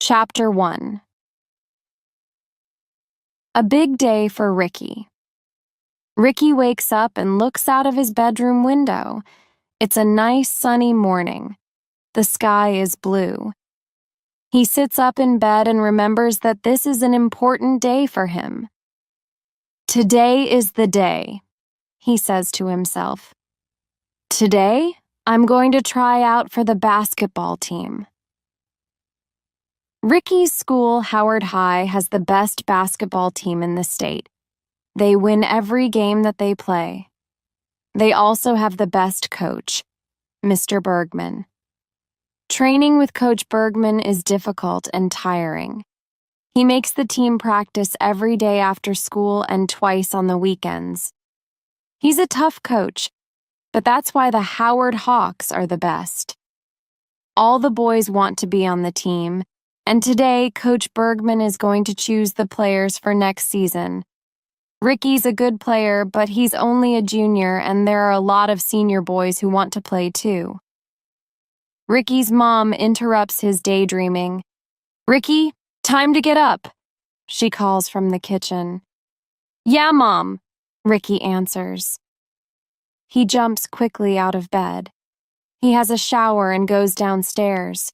Chapter 1. A big day for Ricky. Ricky wakes up and looks out of his bedroom window. It's a nice sunny morning. The sky is blue. He sits up in bed and remembers that this is an important day for him. Today is the day, he says to himself. Today, I'm going to try out for the basketball team. Ricky's school, Howard High, has the best basketball team in the state. They win every game that they play. They also have the best coach, Mr. Bergman. Training with Coach Bergman is difficult and tiring. He makes the team practice every day after school and twice on the weekends. He's a tough coach, but that's why the Howard Hawks are the best. All the boys want to be on the team, and today Coach Bergman is going to choose the players for next season. Ricky's a good player, but he's only a junior, and there are a lot of senior boys who want to play too. Ricky's mom interrupts his daydreaming. "Ricky, time to get up," she calls from the kitchen. "Yeah, Mom," Ricky answers. He jumps quickly out of bed. He has a shower and goes downstairs.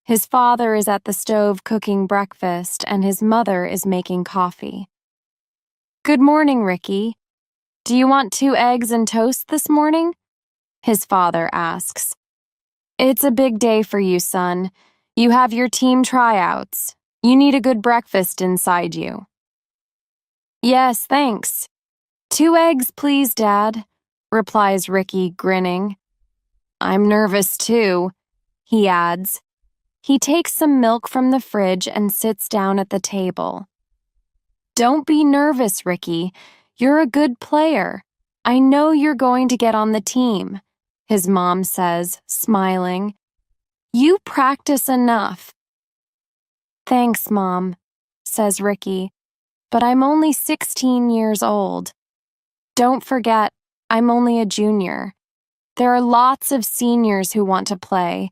His father is at the stove cooking breakfast, and his mother is making coffee. "Good morning, Ricky. Do you want 2 eggs and toast this morning?" his father asks. "It's a big day for you, son. You have your team tryouts. You need a good breakfast inside you." "Yes, thanks. 2 eggs, please, Dad," replies Ricky, grinning. "I'm nervous, too," he adds. He takes some milk from the fridge and sits down at the table. "Don't be nervous, Ricky. You're a good player. I know you're going to get on the team," his mom says, smiling. "You practice enough." "Thanks, Mom," says Ricky, "but I'm only 16 years old. Don't forget, I'm only a junior. There are lots of seniors who want to play.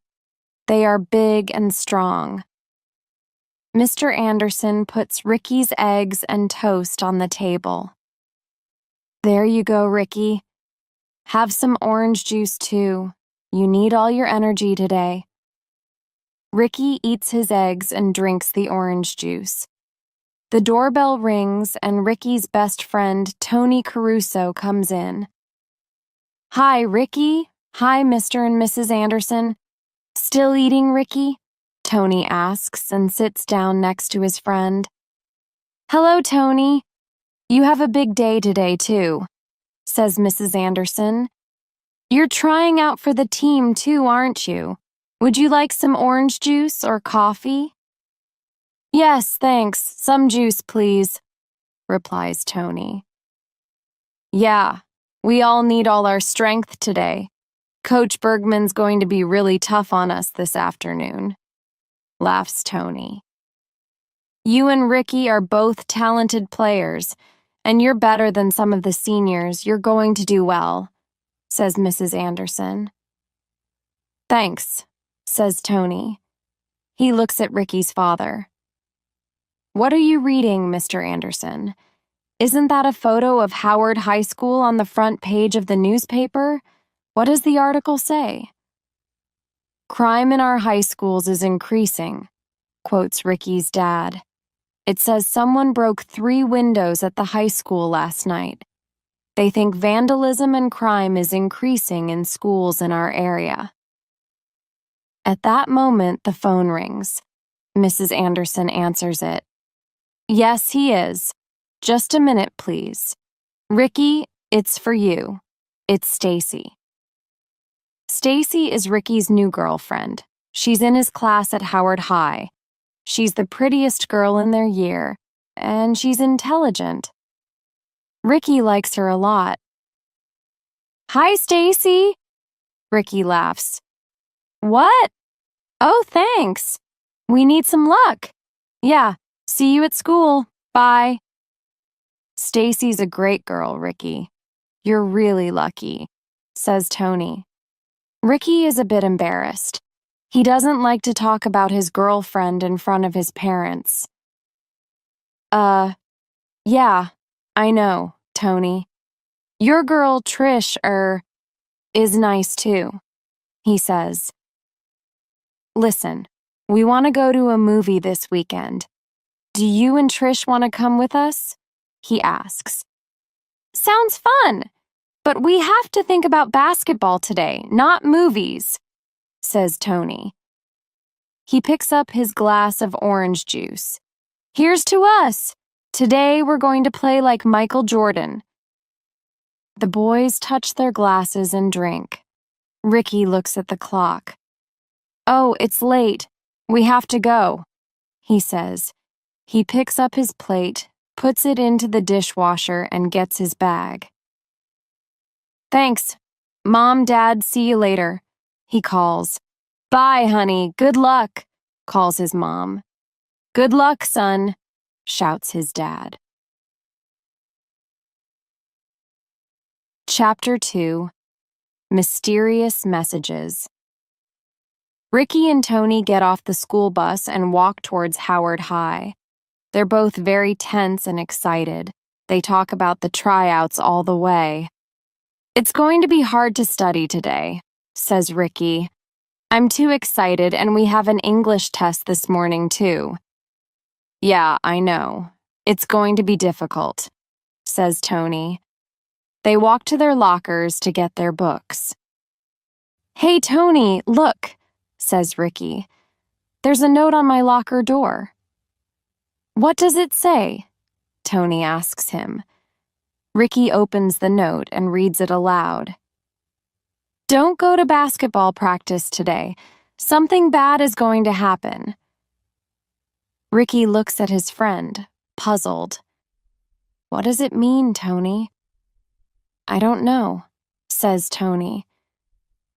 They are big and strong." Mr. Anderson puts Ricky's eggs and toast on the table. "There you go, Ricky. Have some orange juice, too. You need all your energy today." Ricky eats his eggs and drinks the orange juice. The doorbell rings and Ricky's best friend, Tony Caruso, comes in. "Hi, Ricky. Hi, Mr. and Mrs. Anderson. Still eating, Ricky?" Tony asks and sits down next to his friend. "Hello, Tony. You have a big day today, too," says Mrs. Anderson. "You're trying out for the team, too, aren't you? Would you like some orange juice or coffee?" "Yes, thanks. Some juice, please," replies Tony. "Yeah, we all need all our strength today. Coach Bergman's going to be really tough on us this afternoon," laughs Tony. "You and Ricky are both talented players, and you're better than some of the seniors. You're going to do well," says Mrs. Anderson. "Thanks," says Tony. He looks at Ricky's father. "What are you reading, Mr. Anderson? Isn't that a photo of Howard High School on the front page of the newspaper? What does the article say?" "Crime in our high schools is increasing," quotes Ricky's dad. "It says someone broke 3 windows at the high school last night. They think vandalism and crime is increasing in schools in our area." At that moment, the phone rings. Mrs. Anderson answers it. "Yes, he is. Just a minute, please. Ricky, it's for you. It's Stacy." Stacy is Ricky's new girlfriend. She's in his class at Howard High. She's the prettiest girl in their year, and she's intelligent. Ricky likes her a lot. "Hi, Stacy," Ricky laughs. "What? Oh, thanks. We need some luck. Yeah, see you at school. Bye." "Stacy's a great girl, Ricky. You're really lucky," says Tony. Ricky is a bit embarrassed. He doesn't like to talk about his girlfriend in front of his parents. Yeah, I know, Tony. Your girl, Trish, is nice too, he says. Listen, we want to go to a movie this weekend. Do you and Trish want to come with us? He asks. Sounds fun, but we have to think about basketball today, not movies, says Tony. He picks up his glass of orange juice. Here's to us! Today we're going to play like Michael Jordan. The boys touch their glasses and drink. Ricky looks at the clock. Oh, it's late. We have to go, he says. He picks up his plate, puts it into the dishwasher, and gets his bag. Thanks. Mom, Dad, see you later, he calls. Bye, honey. Good luck, calls his mom. Good luck, son, shouts his dad. Chapter 2. Mysterious Messages. Ricky and Tony get off the school bus and walk towards Howard High. They're both very tense and excited. They talk about the tryouts all the way. It's going to be hard to study today, says Ricky. I'm too excited, and we have an English test this morning, too. Yeah, I know. It's going to be difficult, says Tony. They walk to their lockers to get their books. Hey, Tony, look, says Ricky. There's a note on my locker door. What does it say? Tony asks him. Ricky opens the note and reads it aloud. Don't go to basketball practice today. Something bad is going to happen. Ricky looks at his friend, puzzled. What does it mean, Tony? I don't know, says Tony.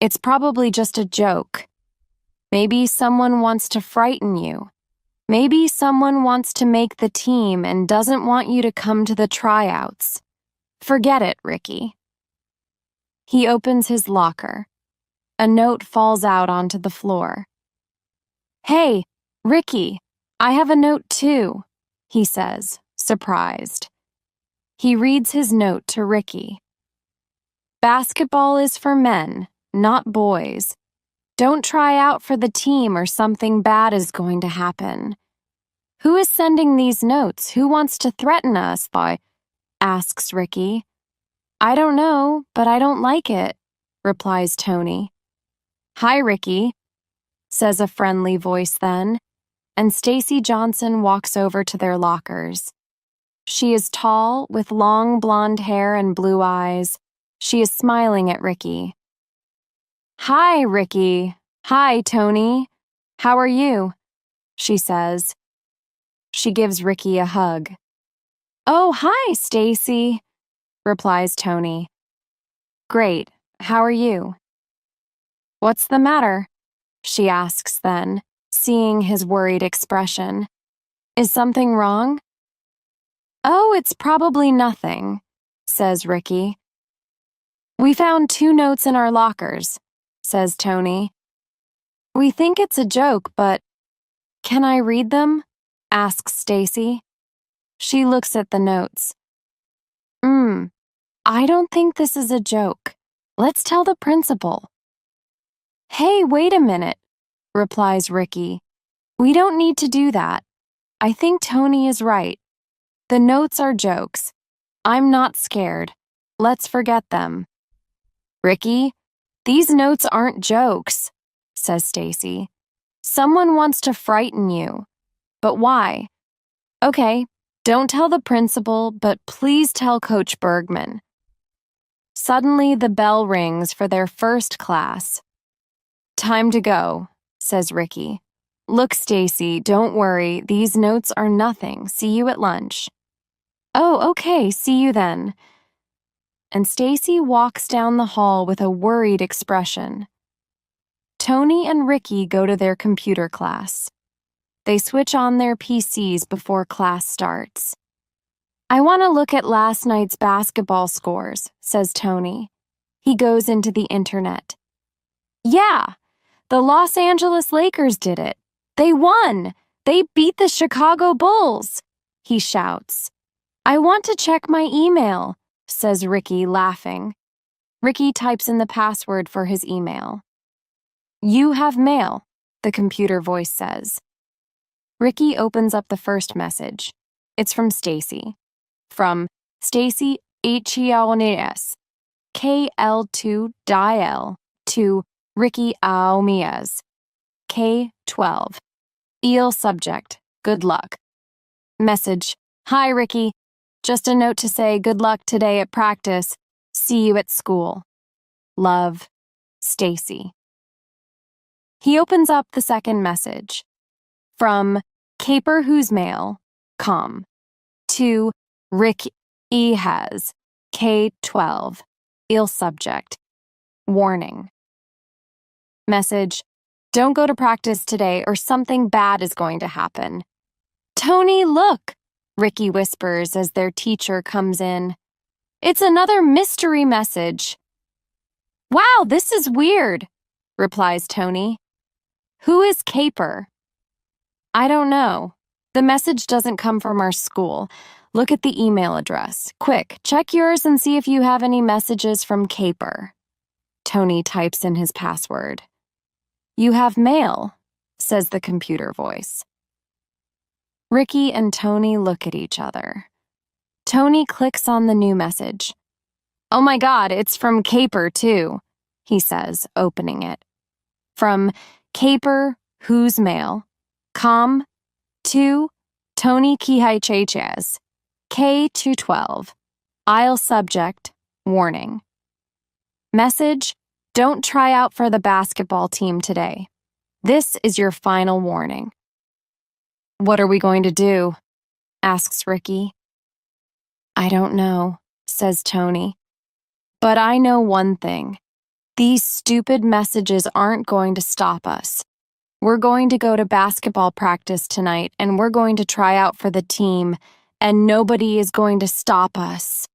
It's probably just a joke. Maybe someone wants to frighten you. Maybe someone wants to make the team and doesn't want you to come to the tryouts. Forget it, Ricky. He opens his locker. A note falls out onto the floor. Hey, Ricky, I have a note too, he says, surprised. He reads his note to Ricky. Basketball is for men, not boys. Don't try out for the team or something bad is going to happen. Who is sending these notes? Who wants to threaten us, boy? Asks Ricky. I don't know, but I don't like it, replies Tony. Hi, Ricky, says a friendly voice then, and Stacy Johnson walks over to their lockers. She is tall, with long blonde hair and blue eyes. She is smiling at Ricky. Hi, Ricky. Hi, Tony. How are you? She says. She gives Ricky a hug. Oh, hi, Stacy, replies Tony. Great. How are you? What's the matter? She asks then, seeing his worried expression. Is something wrong? Oh, it's probably nothing, says Ricky. We found 2 notes in our lockers, says Tony. We think it's a joke, but can I read them? Asks Stacy. She looks at the notes. I don't think this is a joke. Let's tell the principal. Hey, wait a minute, replies Ricky. We don't need to do that. I think Tony is right. The notes are jokes. I'm not scared. Let's forget them. Ricky, these notes aren't jokes, says Stacy. Someone wants to frighten you. But why? Okay, don't tell the principal, but please tell Coach Bergman. Suddenly, the bell rings for their first class. Time to go, says Ricky. Look, Stacy, don't worry. These notes are nothing. See you at lunch. Oh, okay, see you then. And Stacy walks down the hall with a worried expression. Tony and Ricky go to their computer class. They switch on their PCs before class starts. I want to look at last night's basketball scores, says Tony. He goes into the internet. Yeah, The Los Angeles Lakers did it. They won! They beat the Chicago Bulls! He shouts. I want to check my email, says Ricky, laughing. Ricky types in the password for his email. You have mail, the computer voice says. Ricky opens up the first message. It's from Stacy. From Stacy H.E.O.N.E.S. KL2 Dial to Ricky Aomias. K12. Eel subject. Good luck. Message. Hi, Ricky. Just a note to say good luck today at practice. See you at school. Love, Stacy. He opens up the second message. From Caper Who's Mail, com, to Rick E. Has, K12, Eel subject. Warning. Message. Don't go to practice today or something bad is going to happen. Tony, look, Ricky whispers as their teacher comes in. It's another mystery message. Wow, this is weird, replies Tony. Who is Caper? I don't know. The message doesn't come from our school. Look at the email address. Quick, check yours and see if you have any messages from Caper. Tony types in his password. You have mail, says the computer voice. Ricky and Tony look at each other. Tony clicks on the new message. Oh my God, it's from Caper too, he says, opening it. From Caper Who's Mail, com, to Tony Kihaicheches, K212, Isle subject, warning. Message, don't try out for the basketball team today. This is your final warning. What are we going to do? Asks Ricky. I don't know, says Tony. But I know one thing. These stupid messages aren't going to stop us. We're going to go to basketball practice tonight and we're going to try out for the team, and nobody is going to stop us.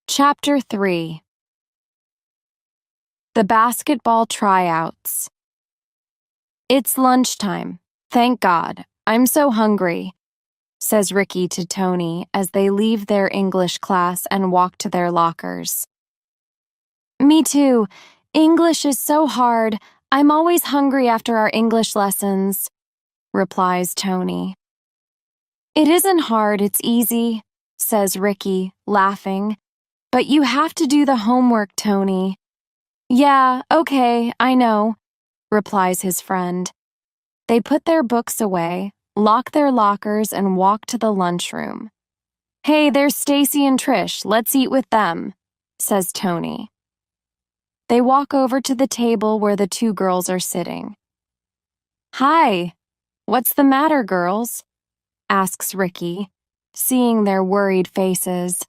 Chapter 3. The Basketball Tryouts. It's lunchtime. Thank God. I'm so hungry, says Ricky to Tony as they leave their English class and walk to their lockers. Me too. English is so hard. I'm always hungry after our English lessons, replies Tony. It isn't hard, it's easy, says Ricky, laughing. But you have to do the homework, Tony. Yeah, okay, I know, replies his friend. They put their books away, lock their lockers, and walk to the lunchroom. Hey, there's Stacy and Trish. Let's eat with them, says Tony. They walk over to the table where the two girls are sitting. Hi, what's the matter, girls? Asks Ricky, seeing their worried faces.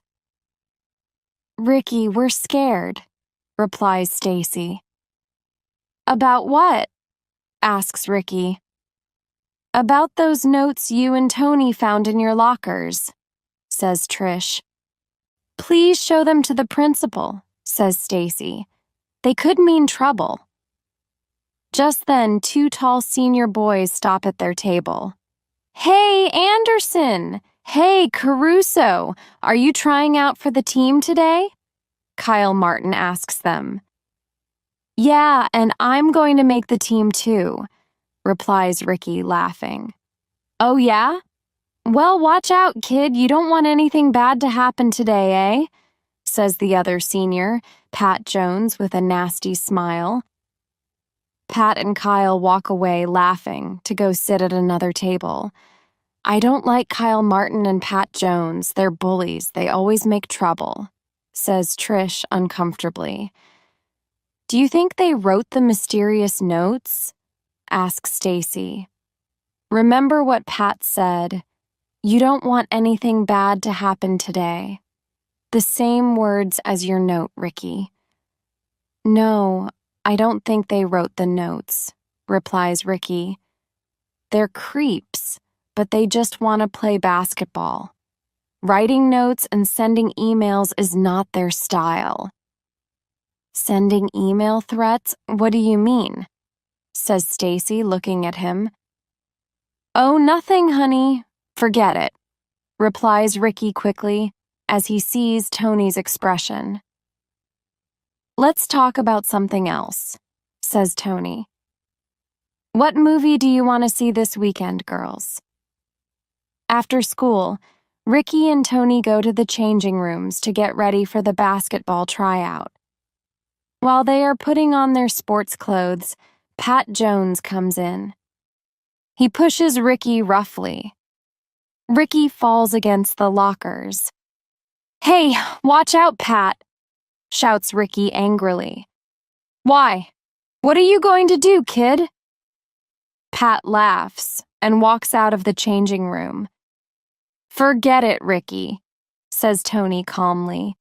Ricky, we're scared, replies Stacy. About what? Asks Ricky. About those notes you and Tony found in your lockers, says Trish. Please show them to the principal, says Stacy. They could mean trouble. Just then, two tall senior boys stop at their table. Hey, Anderson! Hey, Caruso! Are you trying out for the team today? Kyle Martin asks them. Yeah, and I'm going to make the team too, replies Ricky, laughing. Oh yeah? Well, watch out, kid. You don't want anything bad to happen today, eh? Says the other senior, Pat Jones, with a nasty smile. Pat and Kyle walk away laughing to go sit at another table. I don't like Kyle Martin and Pat Jones. They're bullies. They always make trouble, says Trish uncomfortably. Do you think they wrote the mysterious notes? Asks Stacy. Remember what Pat said. You don't want anything bad to happen today. The same words as your note, Ricky. No, I don't think they wrote the notes, replies Ricky. They're creeps, but they just want to play basketball. Writing notes and sending emails is not their style. Sending email threats? What do you mean? Says Stacy, looking at him. Oh, nothing, honey. Forget it, replies Ricky quickly as he sees Tony's expression. Let's talk about something else, says Tony. What movie do you want to see this weekend, girls? After school, Ricky and Tony go to the changing rooms to get ready for the basketball tryout. While they are putting on their sports clothes, Pat Jones comes in. He pushes Ricky roughly. Ricky falls against the lockers. Hey, watch out, Pat, shouts Ricky angrily. Why? What are you going to do, kid? Pat laughs and walks out of the changing room. Forget it, Ricky, says Tony calmly.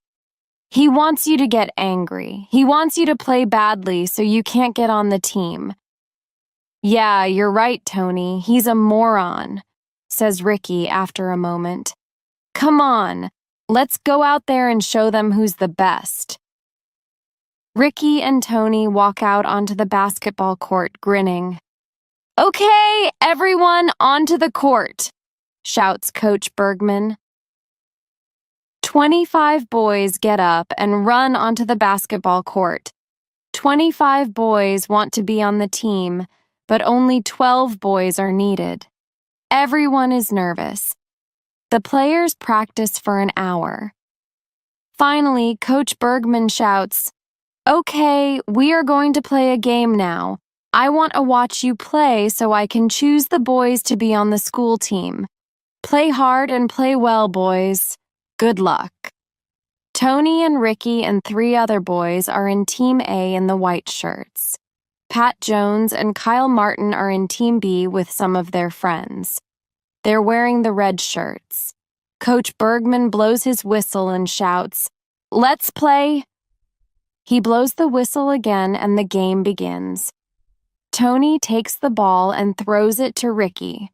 He wants you to get angry. He wants you to play badly so you can't get on the team. Yeah, you're right, Tony. He's a moron, says Ricky after a moment. Come on, let's go out there and show them who's the best. Ricky and Tony walk out onto the basketball court grinning. Okay, everyone, onto the court, shouts Coach Bergman. 25 boys get up and run onto the basketball court. 25 boys want to be on the team, but only 12 boys are needed. Everyone is nervous. The players practice for an hour. Finally, Coach Bergman shouts, Okay, we are going to play a game now. I want to watch you play so I can choose the boys to be on the school team. Play hard and play well, boys. Good luck. Tony and Ricky and 3 other boys are in Team A in the white shirts. Pat Jones and Kyle Martin are in Team B with some of their friends. They're wearing the red shirts. Coach Bergman blows his whistle and shouts, Let's play! He blows the whistle again and the game begins. Tony takes the ball and throws it to Ricky.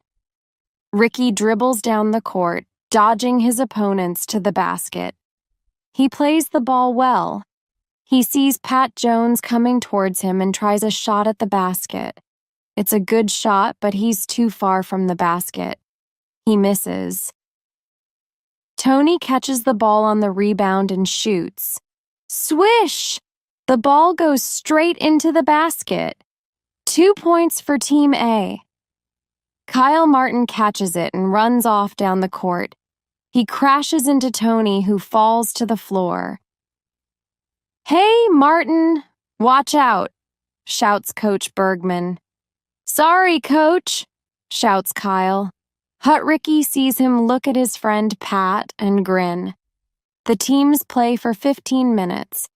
Ricky dribbles down the court, dodging his opponents to the basket. He plays the ball well. He sees Pat Jones coming towards him and tries a shot at the basket. It's a good shot, but he's too far from the basket. He misses. Tony catches the ball on the rebound and shoots. Swish! The ball goes straight into the basket. 2 points for Team A. Kyle Martin catches it and runs off down the court. He crashes into Tony, who falls to the floor. Hey, Martin, watch out, shouts Coach Bergman. Sorry, Coach, shouts Kyle. Hut Ricky sees him look at his friend Pat and grin. The teams play for 15 minutes.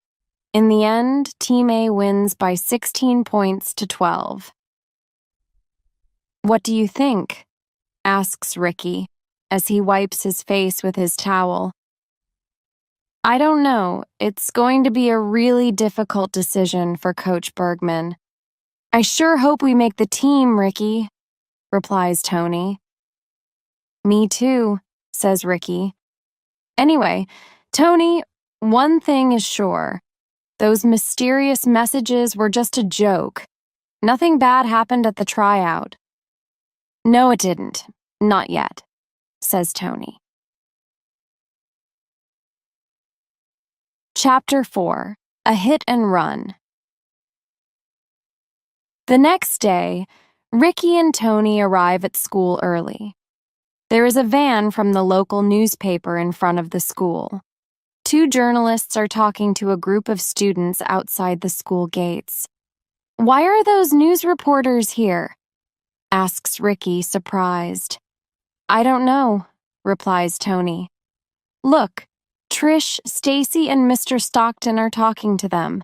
In the end, Team A wins by 16 points to 12. What do you think? Asks Ricky as he wipes his face with his towel. I don't know. It's going to be a really difficult decision for Coach Bergman. I sure hope we make the team, Ricky, replies Tony. Me too, says Ricky. Anyway, Tony, one thing is sure. Those mysterious messages were just a joke. Nothing bad happened at the tryout. No, it didn't. Not yet, says Tony. Chapter 4: A Hit and Run. The next day, Ricky and Tony arrive at school early. There is a van from the local newspaper in front of the school. 2 journalists are talking to a group of students outside the school gates. Why are those news reporters here? Asks Ricky, surprised. I don't know, replies Tony. Look, Trish, Stacy, and Mr. Stockton are talking to them.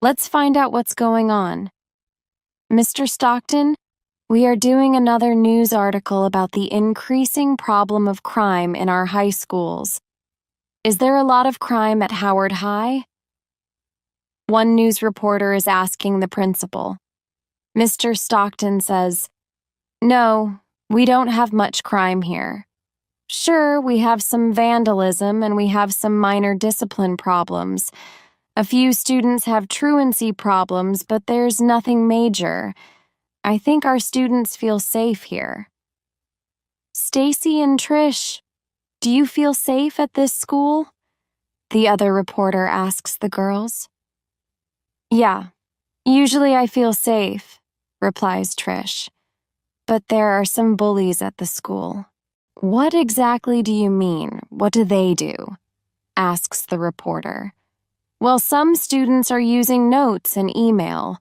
Let's find out what's going on. Mr. Stockton, we are doing another news article about the increasing problem of crime in our high schools. Is there a lot of crime at Howard High? One news reporter is asking the principal. Mr. Stockton says, No, we don't have much crime here. Sure, we have some vandalism and we have some minor discipline problems. A few students have truancy problems, but there's nothing major. I think our students feel safe here. Stacy and Trish, do you feel safe at this school? The other reporter asks the girls. Yeah, usually I feel safe, replies Trish. But there are some bullies at the school. What exactly do you mean? What do they do? Asks the reporter. Well, some students are using notes and email.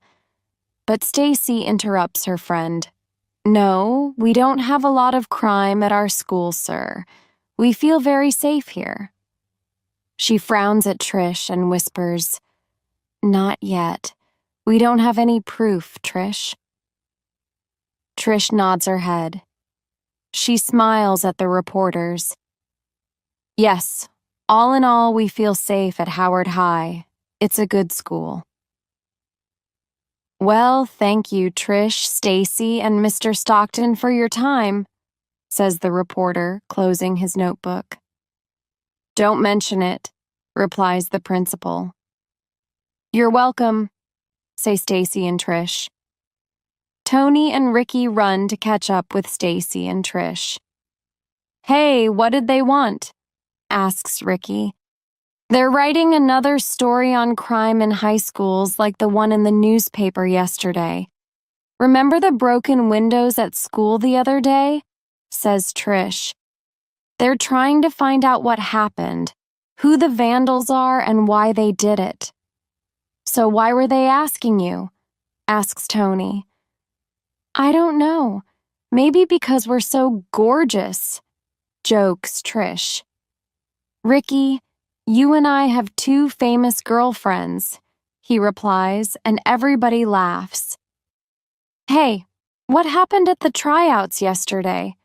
But Stacy interrupts her friend. No, we don't have a lot of crime at our school, sir. We feel very safe here. She frowns at Trish and whispers, Not yet. We don't have any proof, Trish. Trish nods her head. She smiles at the reporters. Yes, all in all, we feel safe at Howard High. It's a good school. Well, thank you, Trish, Stacy, and Mr. Stockton for your time, says the reporter, closing his notebook. Don't mention it, replies the principal. You're welcome, say Stacy and Trish. Tony and Ricky run to catch up with Stacy and Trish. Hey, what did they want? Asks Ricky. They're writing another story on crime in high schools like the one in the newspaper yesterday. Remember the broken windows at school the other day? Says Trish. They're trying to find out what happened, who the vandals are, and why they did it. So why were they asking you? Asks Tony. I don't know. Maybe because we're so gorgeous, jokes Trish. Ricky, you and I have two famous girlfriends, he replies, and everybody laughs. Hey, what happened at the tryouts yesterday?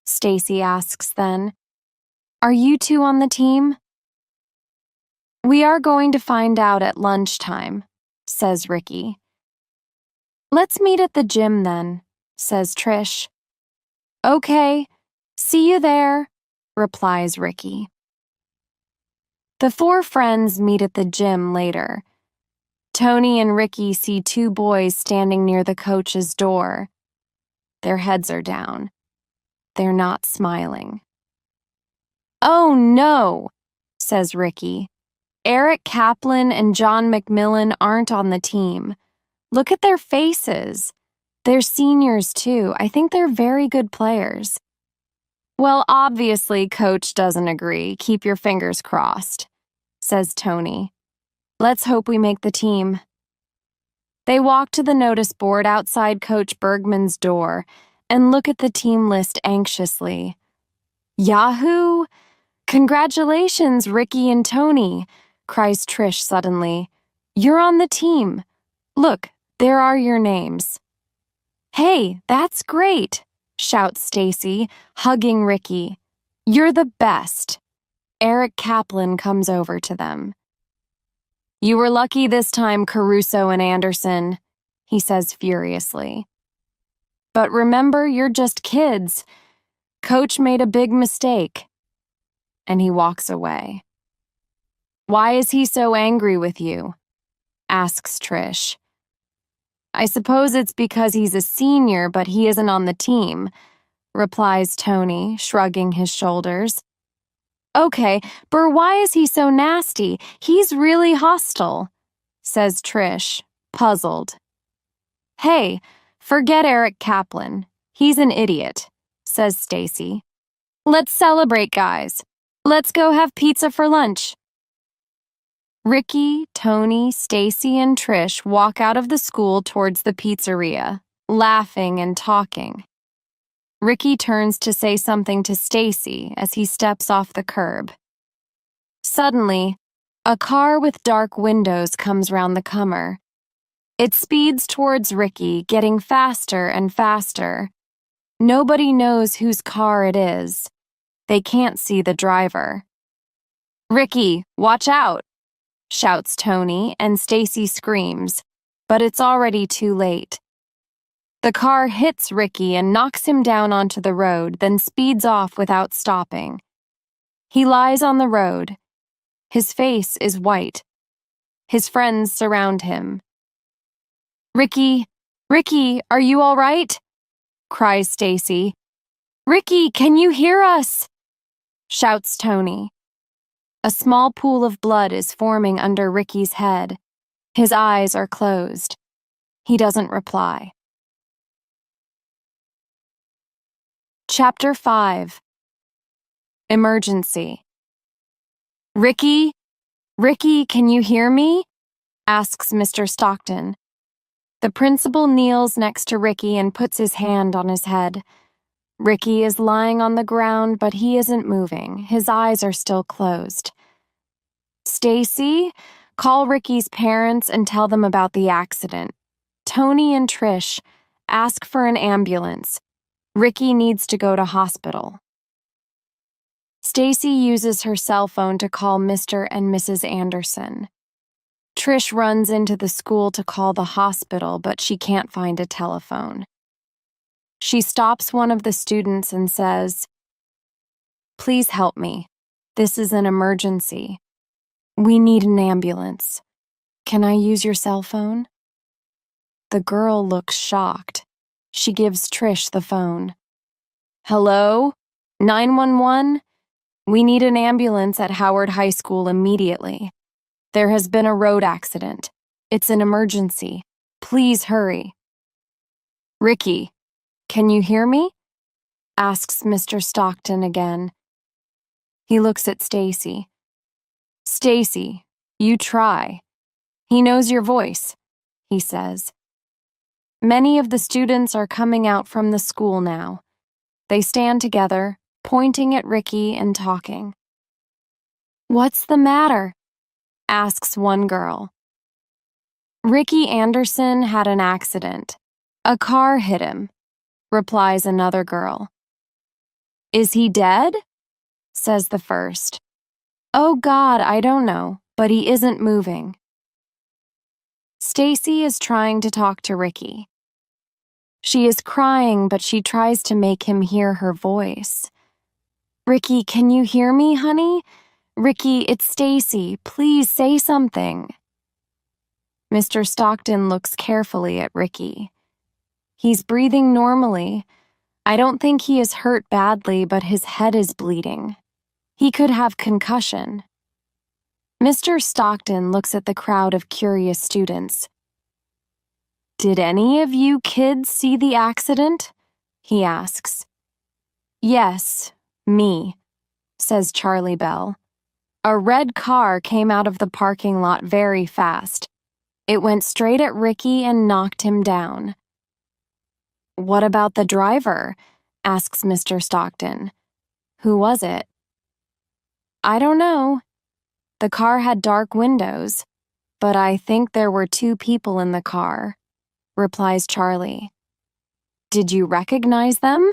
Stacy asks then. Are you two on the team? We are going to find out at lunchtime, says Ricky. Let's meet at the gym then, says Trish. Okay, see you there, replies Ricky. The four friends meet at the gym later. Tony and Ricky see two boys standing near the coach's door. Their heads are down. They're not smiling. Oh no, says Ricky. Eric Kaplan and John McMillan aren't on the team. Look at their faces. They're seniors too. I think they're very good players. Well, obviously, Coach doesn't agree. Keep your fingers crossed, says Tony. Let's hope we make the team. They walk to the notice board outside Coach Bergman's door and look at the team list anxiously. Yahoo! Congratulations, Ricky and Tony, cries Trish suddenly. You're on the team. Look, there are your names. Hey, that's great, shouts Stacy, hugging Ricky. You're the best. Eric Kaplan comes over to them. You were lucky this time, Caruso and Anderson, he says furiously. But remember, you're just kids. Coach made a big mistake. And he walks away. Why is he so angry with you? Asks Trish. I suppose it's because he's a senior, but he isn't on the team, replies Tony, shrugging his shoulders. Okay, but why is he so nasty? He's really hostile, says Trish, puzzled. Hey, forget Eric Kaplan. He's an idiot, says Stacy. Let's celebrate, guys. Let's go have pizza for lunch. Ricky, Tony, Stacy, and Trish walk out of the school towards the pizzeria, laughing and talking. Ricky turns to say something to Stacy as he steps off the curb. Suddenly, a car with dark windows comes round the comer. It speeds towards Ricky, getting faster and faster. Nobody knows whose car it is. They can't see the driver. Ricky, watch out, shouts Tony, and Stacy screams, but it's already too late. The car hits Ricky and knocks him down onto the road, then speeds off without stopping. He lies on the road. His face is white. His friends surround him. "Ricky, Ricky, are you all right?" cries Stacy. "Ricky, can you hear us?" shouts Tony. A small pool of blood is forming under Ricky's head. His eyes are closed. He doesn't reply. Chapter 5. Emergency. "Ricky? Ricky, can you hear me?" asks Mr. Stockton. The principal kneels next to Ricky and puts his hand on his head. Ricky is lying on the ground, but he isn't moving. His eyes are still closed. "Stacy, call Ricky's parents and tell them about the accident. Tony and Trish, ask for an ambulance. Ricky needs to go to hospital." Stacy uses her cell phone to call Mr. and Mrs. Anderson. Trish runs into the school to call the hospital, but she can't find a telephone. She stops one of the students and says, "Please help me. This is an emergency. We need an ambulance. Can I use your cell phone?" The girl looks shocked. She gives Trish the phone. "Hello? 911? We need an ambulance at Howard High School immediately. There has been a road accident. It's an emergency. Please hurry." "Ricky, can you hear me?" asks Mr. Stockton again. He looks at Stacy. "Stacy, you try. He knows your voice," he says. Many of the students are coming out from the school now. They stand together, pointing at Ricky and talking. "What's the matter?" asks one girl. "Ricky Anderson had an accident. A car hit him," replies another girl. "Is he dead?" says the first. "Oh God, I don't know, but he isn't moving." Stacy is trying to talk to Ricky. She is crying, but she tries to make him hear her voice. "Ricky, can you hear me, honey? Ricky, it's Stacy. Please say something." Mr. Stockton looks carefully at Ricky. He's breathing normally. I don't think he is hurt badly, but his head is bleeding. He could have concussion. Mr. Stockton looks at the crowd of curious students. "Did any of you kids see the accident?" he asks. "Yes, me," says Charlie Bell. "A red car came out of the parking lot very fast. It went straight at Ricky and knocked him down." "What about the driver?" asks Mr. Stockton. "Who was it?" "I don't know. The car had dark windows, but I think there were 2 people in the car," replies Charlie. "Did you recognize them?"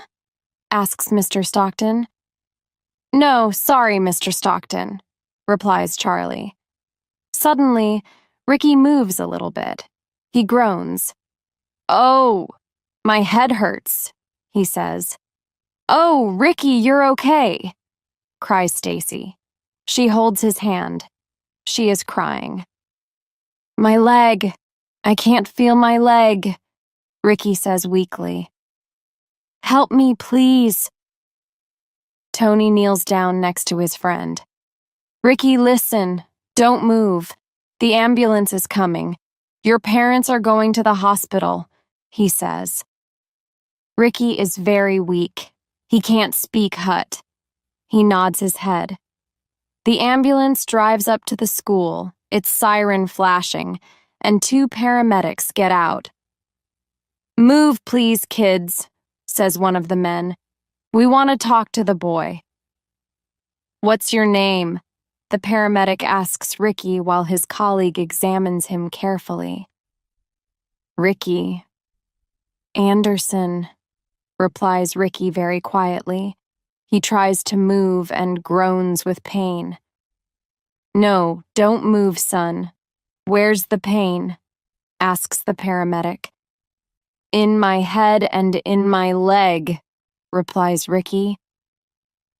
asks Mr. Stockton. "No, sorry, Mr. Stockton," replies Charlie. Suddenly, Ricky moves a little bit. He groans. "Oh, my head hurts," he says. "Oh, Ricky, you're okay," cries Stacy. She holds his hand. She is crying. "My leg. I can't feel my leg," Ricky says weakly. "Help me, please." Tony kneels down next to his friend. "Ricky, listen. Don't move. The ambulance is coming. Your parents are going to the hospital," he says. Ricky is very weak. He can't speak Hut. He nods his head. The ambulance drives up to the school, its siren flashing, and 2 paramedics get out. "Move, please, kids," says one of the men. "We want to talk to the boy." "What's your name?" the paramedic asks Ricky while his colleague examines him carefully. "Ricky." "Anderson," replies Ricky very quietly. He tries to move and groans with pain. "No, don't move, son. Where's the pain?" asks the paramedic. "In my head and in my leg," replies Ricky.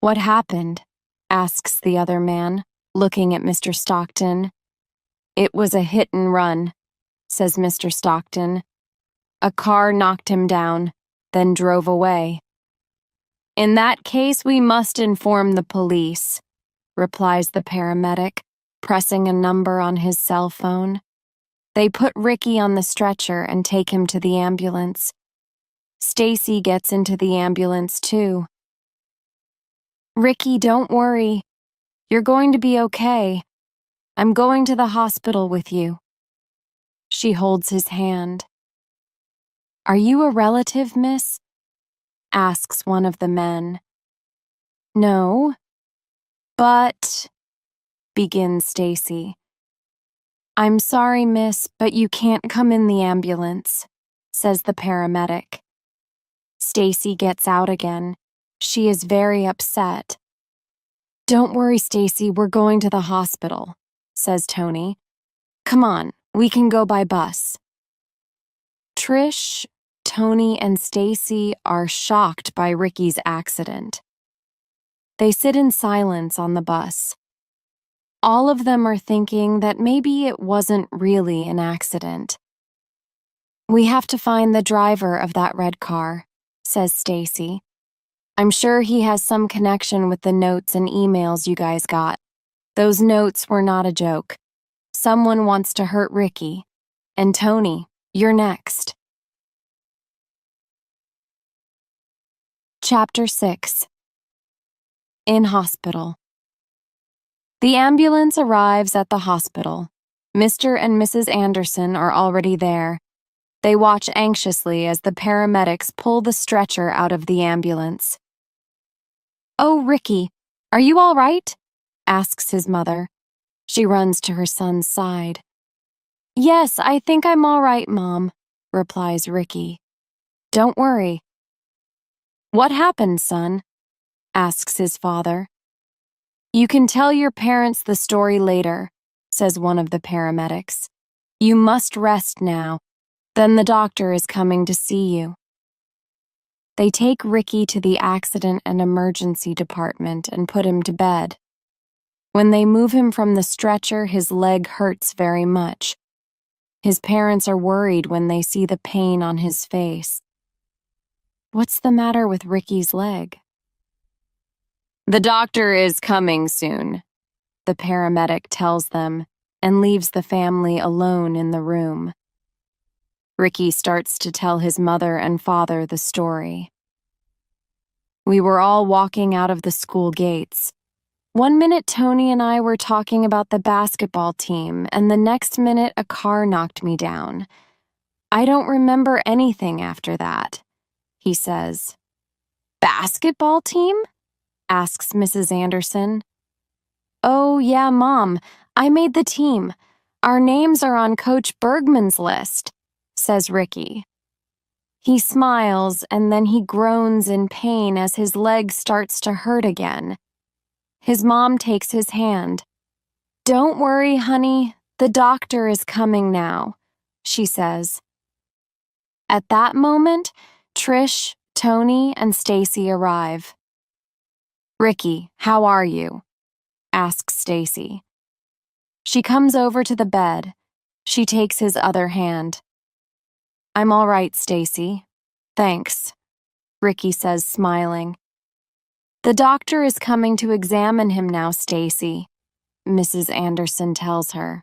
"What happened?" asks the other man, looking at Mr. Stockton. It was a hit and run, says Mr. Stockton. A car knocked him down, then drove away. In that case, we must inform the police, replies the paramedic, pressing a number on his cell phone. They put Ricky on the stretcher and take him to the ambulance. Stacy gets into the ambulance too. Ricky, don't worry. You're going to be okay. I'm going to the hospital with you. She holds his hand. Are you a relative, miss? Asks one of the men. No. But, begins Stacy. I'm sorry, miss, but you can't come in the ambulance, says the paramedic. Stacy gets out again. She is very upset. Don't worry, Stacy, we're going to the hospital, says Tony. Come on, we can go by bus. Trish, Tony, and Stacy are shocked by Ricky's accident. They sit in silence on the bus. All of them are thinking that maybe it wasn't really an accident. We have to find the driver of that red car, says Stacy. I'm sure he has some connection with the notes and emails you guys got. Those notes were not a joke. Someone wants to hurt Ricky. And Tony, you're next. Chapter 6. In hospital. The ambulance arrives at the hospital. Mr. and Mrs. Anderson are already there. They watch anxiously as the paramedics pull the stretcher out of the ambulance. Oh, Ricky, are you all right? Asks his mother. She runs to her son's side. Yes, I think I'm all right, Mom, replies Ricky. Don't worry. What happened, son? Asks his father. You can tell your parents the story later, says one of the paramedics. You must rest now. Then the doctor is coming to see you. They take Ricky to the accident and emergency department and put him to bed. When they move him from the stretcher, his leg hurts very much. His parents are worried when they see the pain on his face. What's the matter with Ricky's leg? The doctor is coming soon, the paramedic tells them, and leaves the family alone in the room. Ricky starts to tell his mother and father the story. We were all walking out of the school gates. One minute Tony and I were talking about the basketball team, and the next minute a car knocked me down. I don't remember anything after that, he says. Basketball team? Asks Mrs. Anderson. Oh, yeah, Mom, I made the team. Our names are on Coach Bergman's list, says Ricky. He smiles and then he groans in pain as his leg starts to hurt again. His mom takes his hand. Don't worry, honey, the doctor is coming now, she says. At that moment, Trish, Tony, and Stacy arrive. Ricky, how are you? Asks Stacy. She comes over to the bed. She takes his other hand. I'm all right, Stacy. Thanks, Ricky says, smiling. The doctor is coming to examine him now, Stacy, Mrs. Anderson tells her.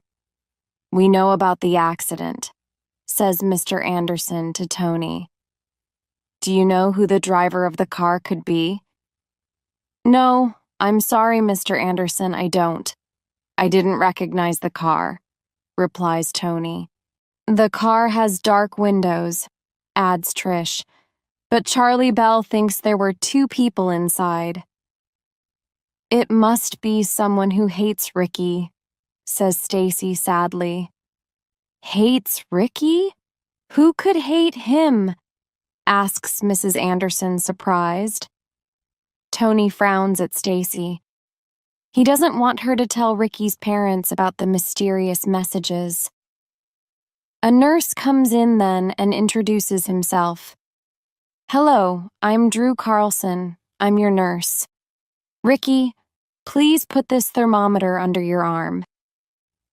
We know about the accident, says Mr. Anderson to Tony. Do you know who the driver of the car could be? No, I'm sorry, Mr. Anderson, I don't. I didn't recognize the car, replies Tony. The car has dark windows, adds Trish, but Charlie Bell thinks there were 2 people inside. It must be someone who hates Ricky, says Stacy sadly. Hates Ricky? Who could hate him? Asks Mrs. Anderson, surprised. Tony frowns at Stacy. He doesn't want her to tell Ricky's parents about the mysterious messages. A nurse comes in then and introduces himself. Hello, I'm Drew Carlson. I'm your nurse. Ricky, please put this thermometer under your arm.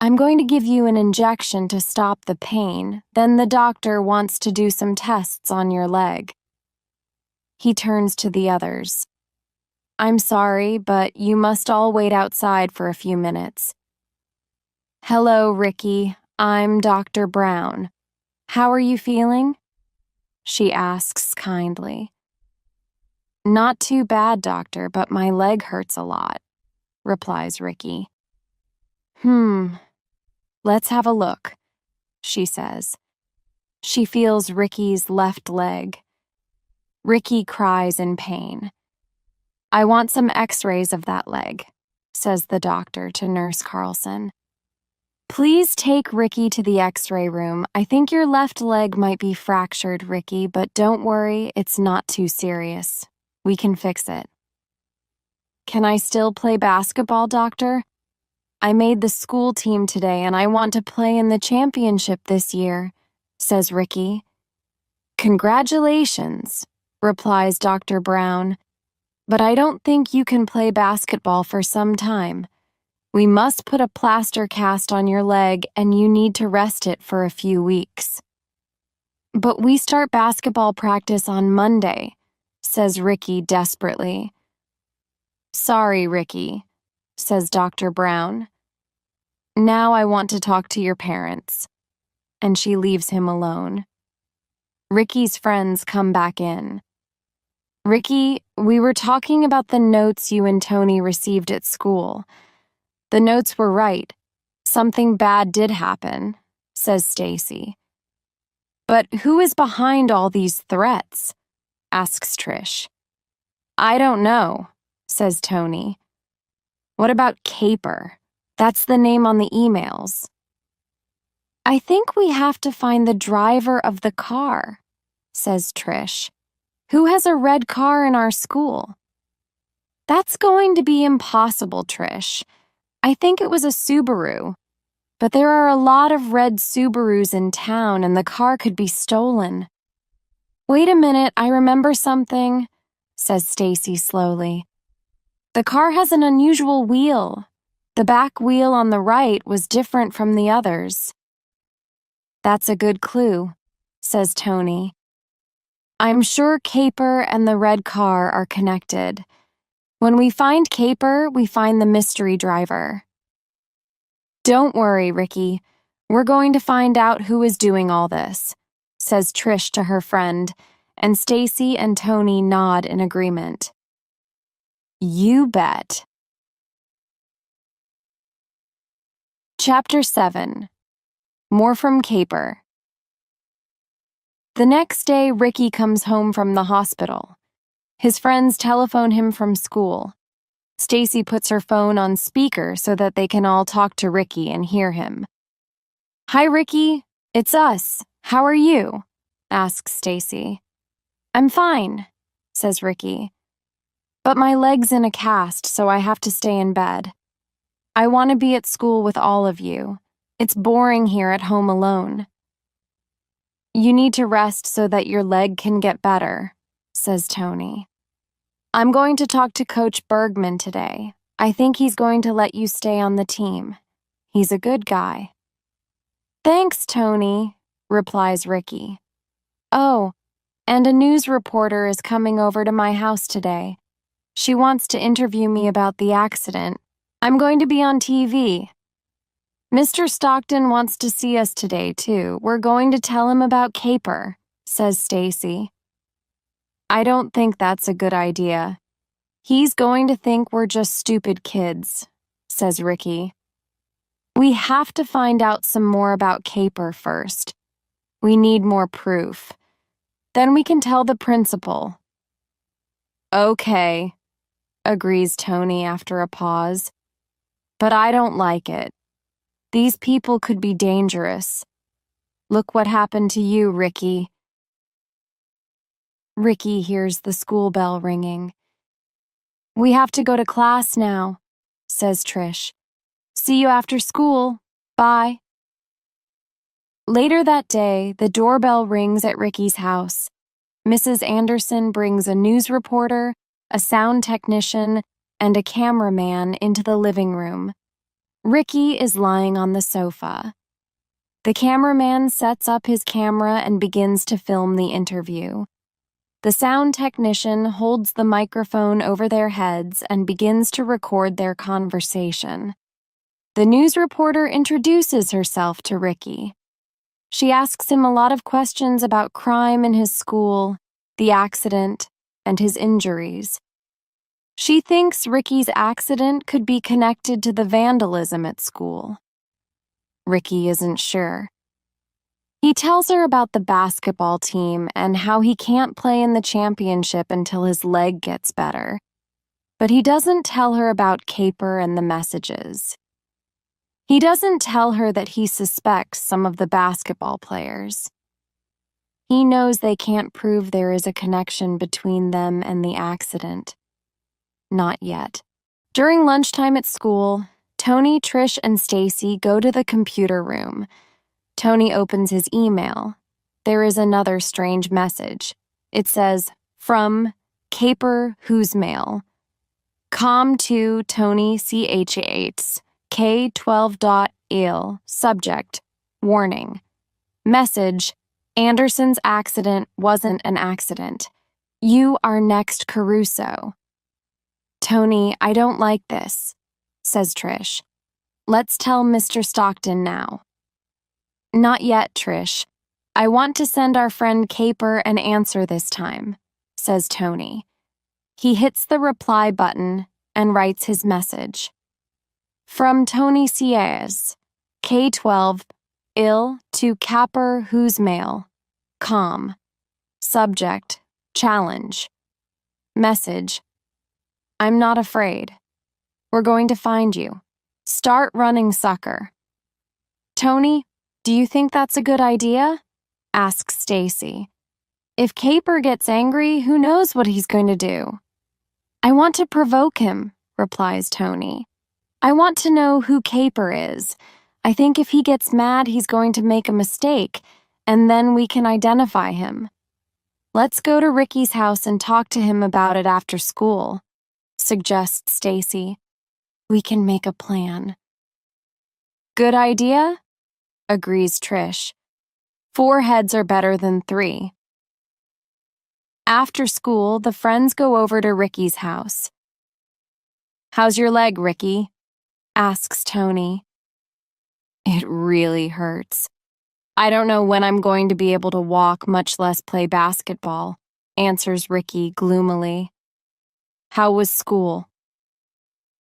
I'm going to give you an injection to stop the pain, then the doctor wants to do some tests on your leg. He turns to the others. I'm sorry, but you must all wait outside for a few minutes. Hello, Ricky. I'm Dr. Brown. How are you feeling? She asks kindly. Not too bad, doctor, but my leg hurts a lot, replies Ricky. Let's have a look, she says. She feels Ricky's left leg. Ricky cries in pain. I want some x-rays of that leg, says the doctor to Nurse Carlson. Please take Ricky to the x-ray room. I think your left leg might be fractured, Ricky, but don't worry, it's not too serious. We can fix it. Can I still play basketball, doctor? I made the school team today and I want to play in the championship this year, says Ricky. Congratulations, replies Dr. Brown. But I don't think you can play basketball for some time. We must put a plaster cast on your leg and you need to rest it for a few weeks. But we start basketball practice on Monday, says Ricky desperately. Sorry, Ricky, says Dr. Brown. Now I want to talk to your parents. And she leaves him alone. Ricky's friends come back in. Ricky, we were talking about the notes you and Tony received at school. The notes were right. Something bad did happen, says Stacy. But who is behind all these threats? Asks Trish. I don't know, says Tony. What about Caper? That's the name on the emails. I think we have to find the driver of the car, says Trish. Who has a red car in our school? That's going to be impossible, Trish. I think it was a Subaru. But there are a lot of red Subarus in town and the car could be stolen. Wait a minute, I remember something, says Stacy slowly. The car has an unusual wheel. The back wheel on the right was different from the others. That's a good clue, says Tony. I'm sure Caper and the red car are connected. When we find Caper, we find the mystery driver. Don't worry, Ricky. We're going to find out who is doing all this, says Trish to her friend, and Stacy and Tony nod in agreement. You bet. Chapter 7. More from Caper. The next day, Ricky comes home from the hospital. His friends telephone him from school. Stacy puts her phone on speaker so that they can all talk to Ricky and hear him. Hi, Ricky. It's us. How are you? Asks Stacy. I'm fine, says Ricky. But my leg's in a cast, so I have to stay in bed. I want to be at school with all of you. It's boring here at home alone. You need to rest so that your leg can get better, says Tony. I'm going to talk to Coach Bergman today. I think he's going to let you stay on the team. He's a good guy. Thanks, Tony, replies Ricky. Oh, and a news reporter is coming over to my house today. She wants to interview me about the accident. I'm going to be on TV. Mr. Stockton wants to see us today, too. We're going to tell him about Caper, says Stacy. I don't think that's a good idea. He's going to think we're just stupid kids, says Ricky. We have to find out some more about Caper first. We need more proof. Then we can tell the principal. Okay, agrees Tony after a pause. But I don't like it. These people could be dangerous. Look what happened to you, Ricky. Ricky hears the school bell ringing. We have to go to class now, says Trish. See you after school. Bye. Later that day, the doorbell rings at Ricky's house. Mrs. Anderson brings a news reporter, a sound technician, and a cameraman into the living room. Ricky is lying on the sofa. The cameraman sets up his camera and begins to film the interview. The sound technician holds the microphone over their heads and begins to record their conversation. The news reporter introduces herself to Ricky. She asks him a lot of questions about crime in his school, the accident, and his injuries. She thinks Ricky's accident could be connected to the vandalism at school. Ricky isn't sure. He tells her about the basketball team and how he can't play in the championship until his leg gets better. But he doesn't tell her about Caper and the messages. He doesn't tell her that he suspects some of the basketball players. He knows they can't prove there is a connection between them and the accident. Not yet. During lunchtime at school, Tony, Trish, and Stacy go to the computer room. Tony opens his email. There is another strange message. It says, from Caper Whose Mail. Com to Tony CH8, K12.il. Subject, warning. Message, Anderson's accident wasn't an accident. You are next Caruso. Tony, I don't like this, says Trish. Let's tell Mr. Stockton now. Not yet, Trish. I want to send our friend Caper an answer this time, says Tony. He hits the reply button and writes his message. From Tony Ciez, K12, ill to Caper Whose Mail, com. Subject, challenge. Message, I'm not afraid. We're going to find you. Start running, sucker. Tony, do you think that's a good idea? Asks Stacy. If Caper gets angry, who knows what he's going to do? I want to provoke him, replies Tony. I want to know who Caper is. I think if he gets mad, he's going to make a mistake, and then we can identify him. Let's go to Ricky's house and talk to him about it after school, suggests Stacy. We can make a plan. Good idea? Agrees Trish. 4 heads are better than 3. After school, the friends go over to Ricky's house. How's your leg, Ricky? Asks Tony. It really hurts. I don't know when I'm going to be able to walk, much less play basketball, answers Ricky gloomily. How was school?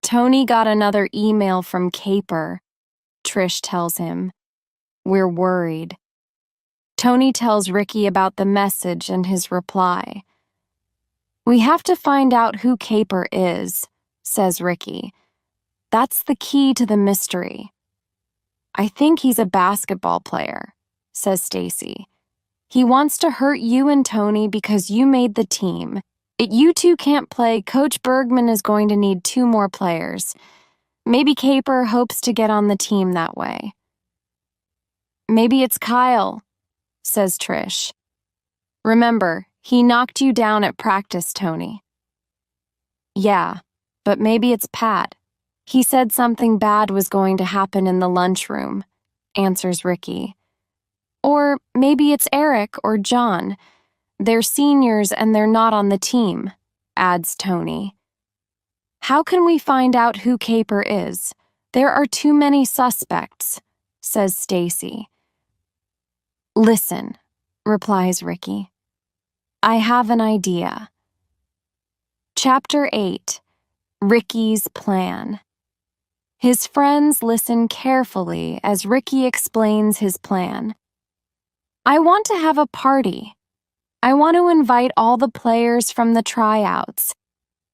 Tony got another email from Caper, Trish tells him. We're worried. Tony tells Ricky about the message and his reply. We have to find out who Caper is, says Ricky. That's the key to the mystery. I think he's a basketball player, says Stacy. He wants to hurt you and Tony because you made the team. If you two can't play, Coach Bergman is going to need 2 more players. Maybe Caper hopes to get on the team that way. Maybe it's Kyle, says Trish. Remember, he knocked you down at practice, Tony. Yeah, but maybe it's Pat. He said something bad was going to happen in the lunchroom, answers Ricky. Or maybe it's Eric or John. They're seniors and they're not on the team, adds Tony. How can we find out who Caper is? There are too many suspects, says Stacy. Listen, replies Ricky. I have an idea. Chapter 8. Ricky's Plan. His friends listen carefully as Ricky explains his plan. I want to have a party. I want to invite all the players from the tryouts.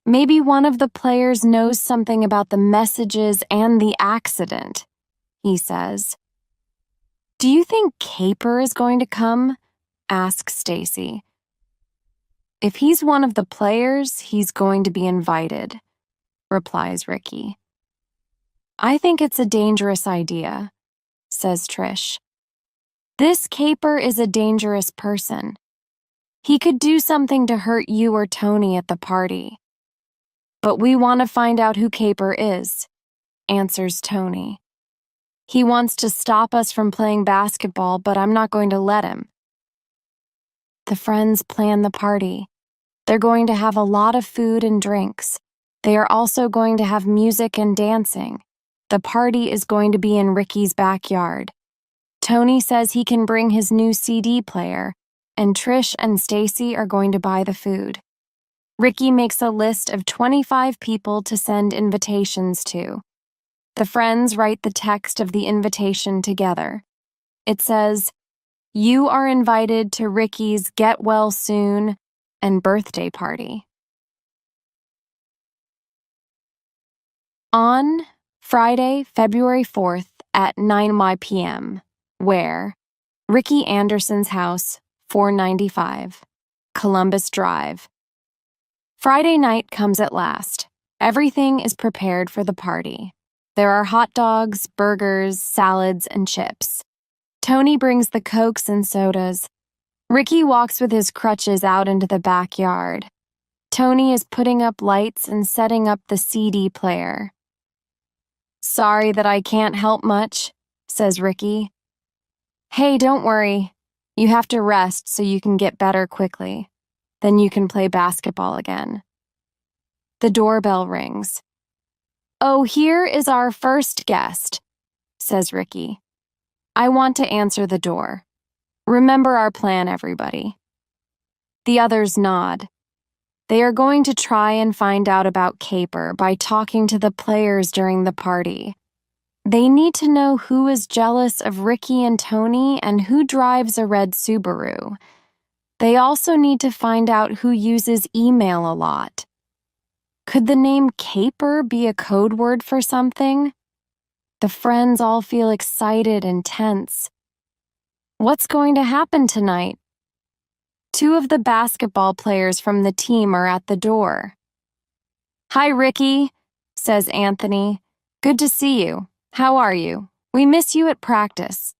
Maybe one of the players knows something about the messages and the accident, he says. Do you think Caper is going to come? Asks Stacy. If he's one of the players, he's going to be invited, replies Ricky. I think it's a dangerous idea, says Trish. This Caper is a dangerous person. He could do something to hurt you or Tony at the party. But we want to find out who Caper is. answers Tony. He wants to stop us from playing basketball, but I'm not going to let him. The friends plan the party. They're going to have a lot of food and drinks. They are also going to have music and dancing. The party is going to be in Ricky's backyard. Tony says he can bring his new CD player, and Trish and Stacy are going to buy the food. Ricky makes a list of 25 people to send invitations to. The friends write the text of the invitation together. It says, "You are invited to Ricky's get well soon and birthday party." On Friday, February 4th at 9 p.m., where Ricky Anderson's house, 495, Columbus Drive. Friday night comes at last. Everything is prepared for the party. There are hot dogs, burgers, salads, and chips. Tony brings the Cokes and sodas. Ricky walks with his crutches out into the backyard. Tony is putting up lights and setting up the CD player. "Sorry that I can't help much," says Ricky. "Hey, don't worry. You have to rest so you can get better quickly. Then you can play basketball again." The doorbell rings. "Oh, here is our first guest," says Ricky. "I want to answer the door. Remember our plan, everybody." The others nod. They are going to try and find out about Caper by talking to the players during the party. They need to know who is jealous of Ricky and Tony and who drives a red Subaru. They also need to find out who uses email a lot. Could the name Caper be a code word for something? The friends all feel excited and tense. What's going to happen tonight? Two of the basketball players from the team are at the door. "Hi, Ricky," says Anthony. "Good to see you. How are you? We miss you at practice."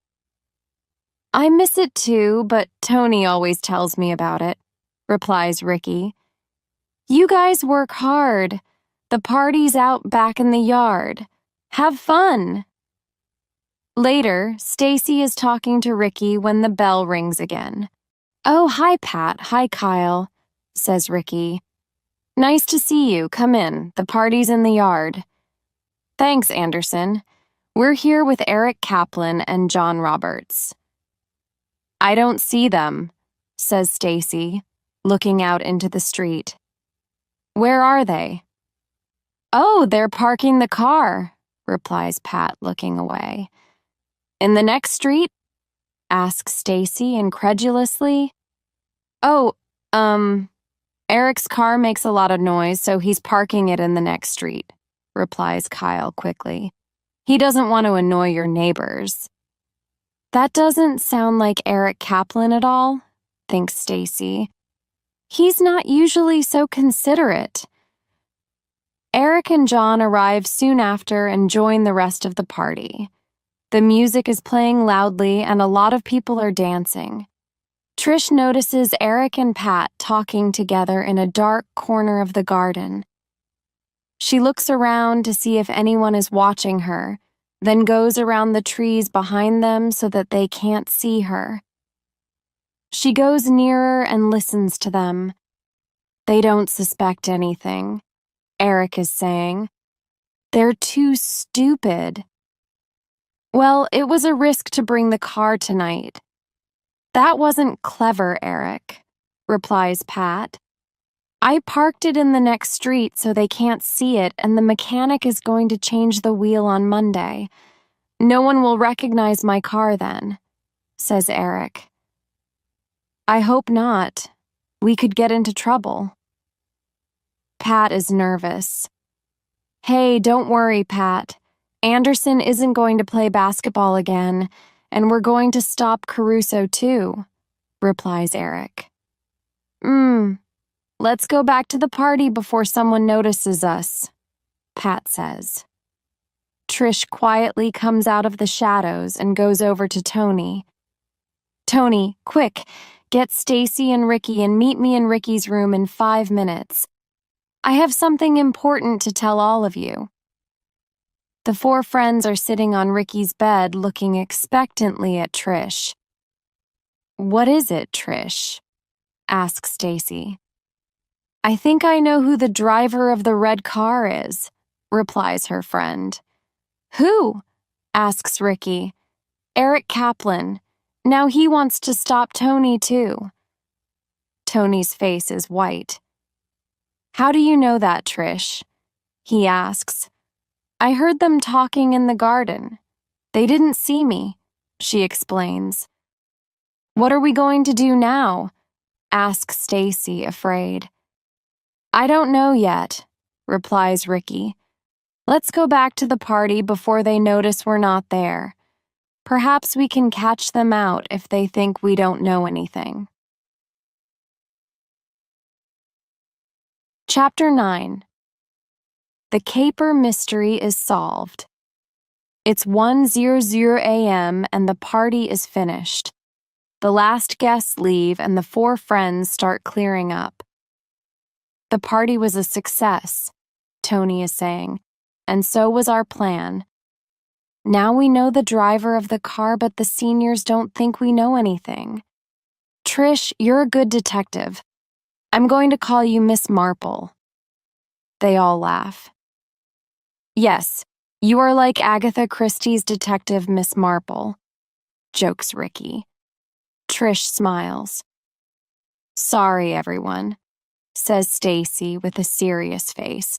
"I miss it too, but Tony always tells me about it," replies Ricky. "You guys work hard. The party's out back in the yard. Have fun." Later, Stacy is talking to Ricky when the bell rings again. "Oh, hi, Pat. Hi, Kyle," says Ricky. "Nice to see you. Come in. The party's in the yard." "Thanks, Anderson. We're here with Eric Kaplan and John Roberts." "I don't see them," says Stacy, looking out into the street. "Where are they?" "Oh, they're parking the car," replies Pat, looking away. "In the next street?" asks Stacy incredulously. "Oh, Eric's car makes a lot of noise, so he's parking it in the next street," replies Kyle quickly. "He doesn't want to annoy your neighbors." That doesn't sound like Eric Kaplan at all, thinks Stacy. He's not usually so considerate. Eric and John arrive soon after and join the rest of the party. The music is playing loudly and a lot of people are dancing. Trish notices Eric and Pat talking together in a dark corner of the garden. She looks around to see if anyone is watching her, then goes around the trees behind them so that they can't see her. She goes nearer and listens to them. "They don't suspect anything," Eric is saying. "They're too stupid." "Well, it was a risk to bring the car tonight." "That wasn't clever, Eric," replies Pat. "I parked it in the next street so they can't see it, and the mechanic is going to change the wheel on Monday. No one will recognize my car then," says Eric. "I hope not. We could get into trouble." Pat is nervous. "Hey, don't worry, Pat. Anderson isn't going to play basketball again, and we're going to stop Caruso too," replies Eric. Let's go back to the party before someone notices us," Pat says. Trish quietly comes out of the shadows and goes over to Tony. "Tony, quick, get Stacy and Ricky and meet me in Ricky's room in 5 minutes. I have something important to tell all of you." The four friends are sitting on Ricky's bed looking expectantly at Trish. "What is it, Trish?" asks Stacy. "I think I know who the driver of the red car is," replies her friend. "Who?" asks Ricky. "Eric Kaplan. Now he wants to stop Tony, too." Tony's face is white. "How do you know that, Trish?" he asks. "I heard them talking in the garden. They didn't see me," she explains. "What are we going to do now?" asks Stacy, afraid. "I don't know yet," replies Ricky. "Let's go back to the party before they notice we're not there. Perhaps we can catch them out if they think we don't know anything." Chapter 9. The Caper Mystery is Solved. It's 1:00 a.m. and the party is finished. The last guests leave and the four friends start clearing up. "The party was a success," Tony is saying, "and so was our plan. Now we know the driver of the car, but the seniors don't think we know anything. Trish, you're a good detective. I'm going to call you Miss Marple." They all laugh. "Yes, you are like Agatha Christie's detective Miss Marple," jokes Ricky. Trish smiles. "Sorry, everyone," says Stacy with a serious face.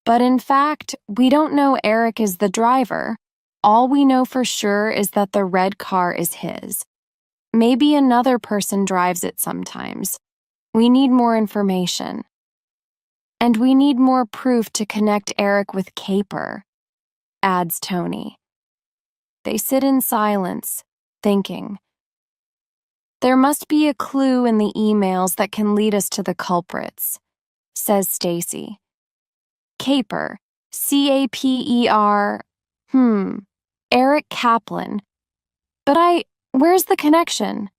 "But in fact, we don't know Eric is the driver. All we know for sure is that the red car is his. Maybe another person drives it sometimes. We need more information. And we need more proof to connect Eric with Caper," adds Tony. They sit in silence, thinking. "There must be a clue in the emails that can lead us to the culprits," says Stacy. "Caper, C-A-P-E-R, Eric Kaplan. But where's the connection?"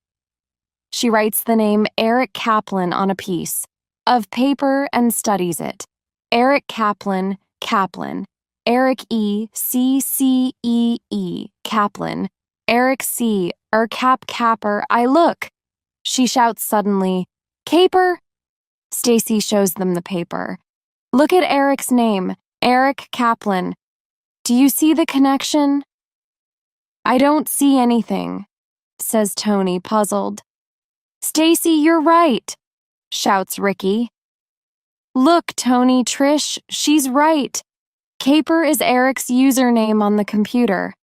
She writes the name Eric Kaplan on a piece of paper and studies it. Eric Kaplan, Kaplan. Eric E. C-C-E-E, Kaplan. Eric C. Capper. Look! She shouts suddenly, "Caper!" Stacy shows them the paper. "Look at Eric's name, Eric Kaplan. Do you see the connection?" "I don't see anything," says Tony, puzzled. "Stacy, you're right," shouts Ricky. "Look, Tony, Trish, she's right. Caper is Eric's username on the computer.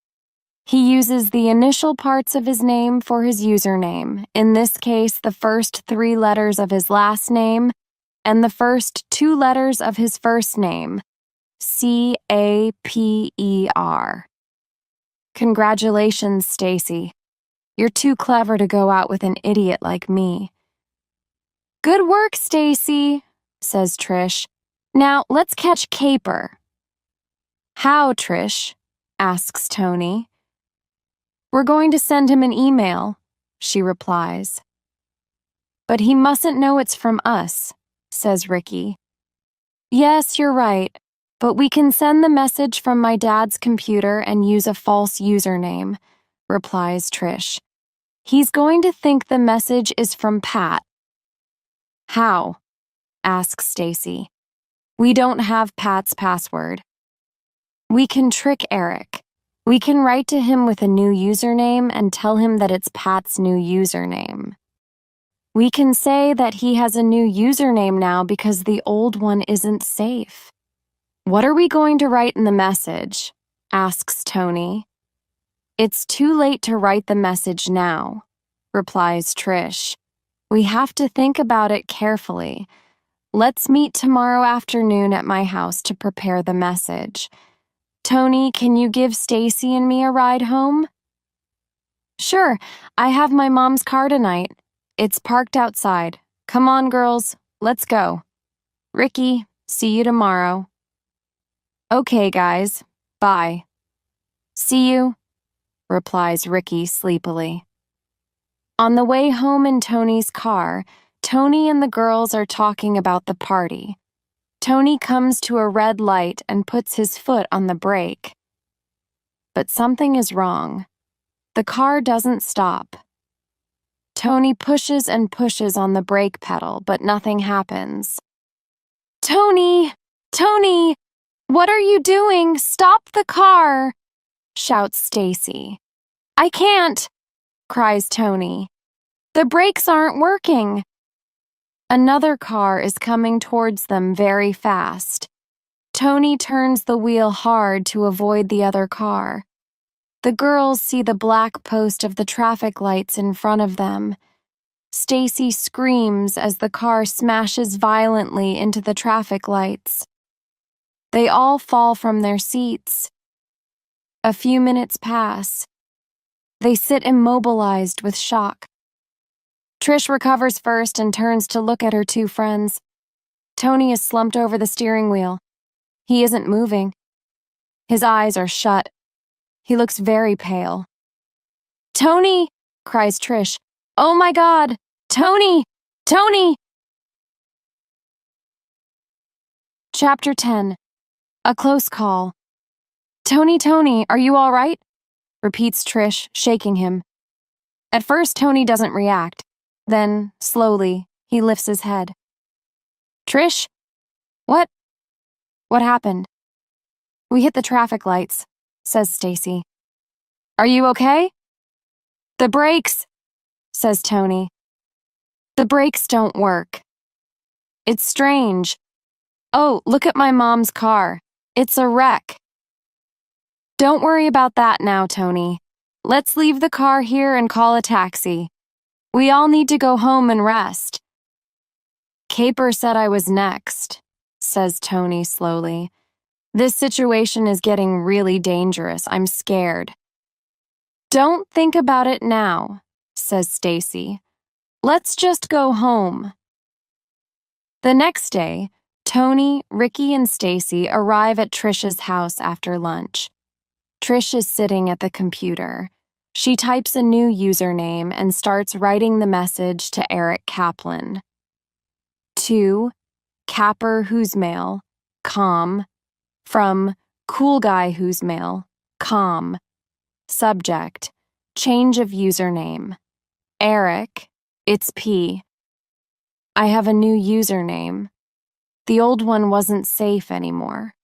He uses the initial parts of his name for his username, in this case the first 3 letters of his last name and the first 2 letters of his first name, C-A-P-E-R. Congratulations, Stacy. You're too clever to go out with an idiot like me." "Good work, Stacy," says Trish. "Now let's catch Caper." "How, Trish?" asks Tony. "We're going to send him an email," she replies. "But he mustn't know it's from us," says Ricky. "Yes, you're right, but we can send the message from my dad's computer and use a false username," replies Trish. "He's going to think the message is from Pat." "How?" asks Stacy. "We don't have Pat's password." "We can trick Eric. We can write to him with a new username and tell him that it's Pat's new username. We can say that he has a new username now because the old one isn't safe." "What are we going to write in the message?" asks Tony. "It's too late to write the message now," replies Trish. "We have to think about it carefully. Let's meet tomorrow afternoon at my house to prepare the message. Tony, can you give Stacy and me a ride home?" "Sure, I have my mom's car tonight. It's parked outside. Come on, girls, let's go. Ricky, see you tomorrow." "Okay, guys, bye." "See you," replies Ricky sleepily. On the way home in Tony's car, Tony and the girls are talking about the party. Tony comes to a red light and puts his foot on the brake. but something is wrong. The car doesn't stop. Tony pushes and pushes on the brake pedal, but nothing happens. "Tony! Tony! What are you doing? Stop the car!" shouts Stacy. "I can't!" cries Tony. "The brakes aren't working." Another car is coming towards them very fast. Tony turns the wheel hard to avoid the other car. The girls see the black post of the traffic lights in front of them. Stacy screams as the car smashes violently into the traffic lights. They all fall from their seats. A few minutes pass. They sit immobilized with shock. Trish recovers first and turns to look at her two friends. Tony is slumped over the steering wheel. He isn't moving. His eyes are shut. He looks very pale. "Tony!" cries Trish. "Oh my God! Tony! Tony!" Chapter 10. A Close Call. "Tony, Tony, are you all right?" repeats Trish, shaking him. At first, Tony doesn't react. Then, slowly, he lifts his head. "Trish? What happened?" "We hit the traffic lights," says Stacy. "Are you okay?" "The brakes," says Tony. "The brakes don't work. It's strange. Oh, look at my mom's car. It's a wreck." "Don't worry about that now, Tony. Let's leave the car here and call a taxi. We all need to go home and rest." "Caper said I was next," says Tony slowly. "This situation is getting really dangerous. I'm scared." "Don't think about it now," says Stacy. "Let's just go home." The next day, Tony, Ricky, and Stacy arrive at Trish's house after lunch. Trish is sitting at the computer. She types a new username and starts writing the message to Eric Kaplan. To Capper Who's Mail, com, from Cool Guy Who's Mail, com. Subject, change of username. Eric, it's P. I have a new username. The old one wasn't safe anymore.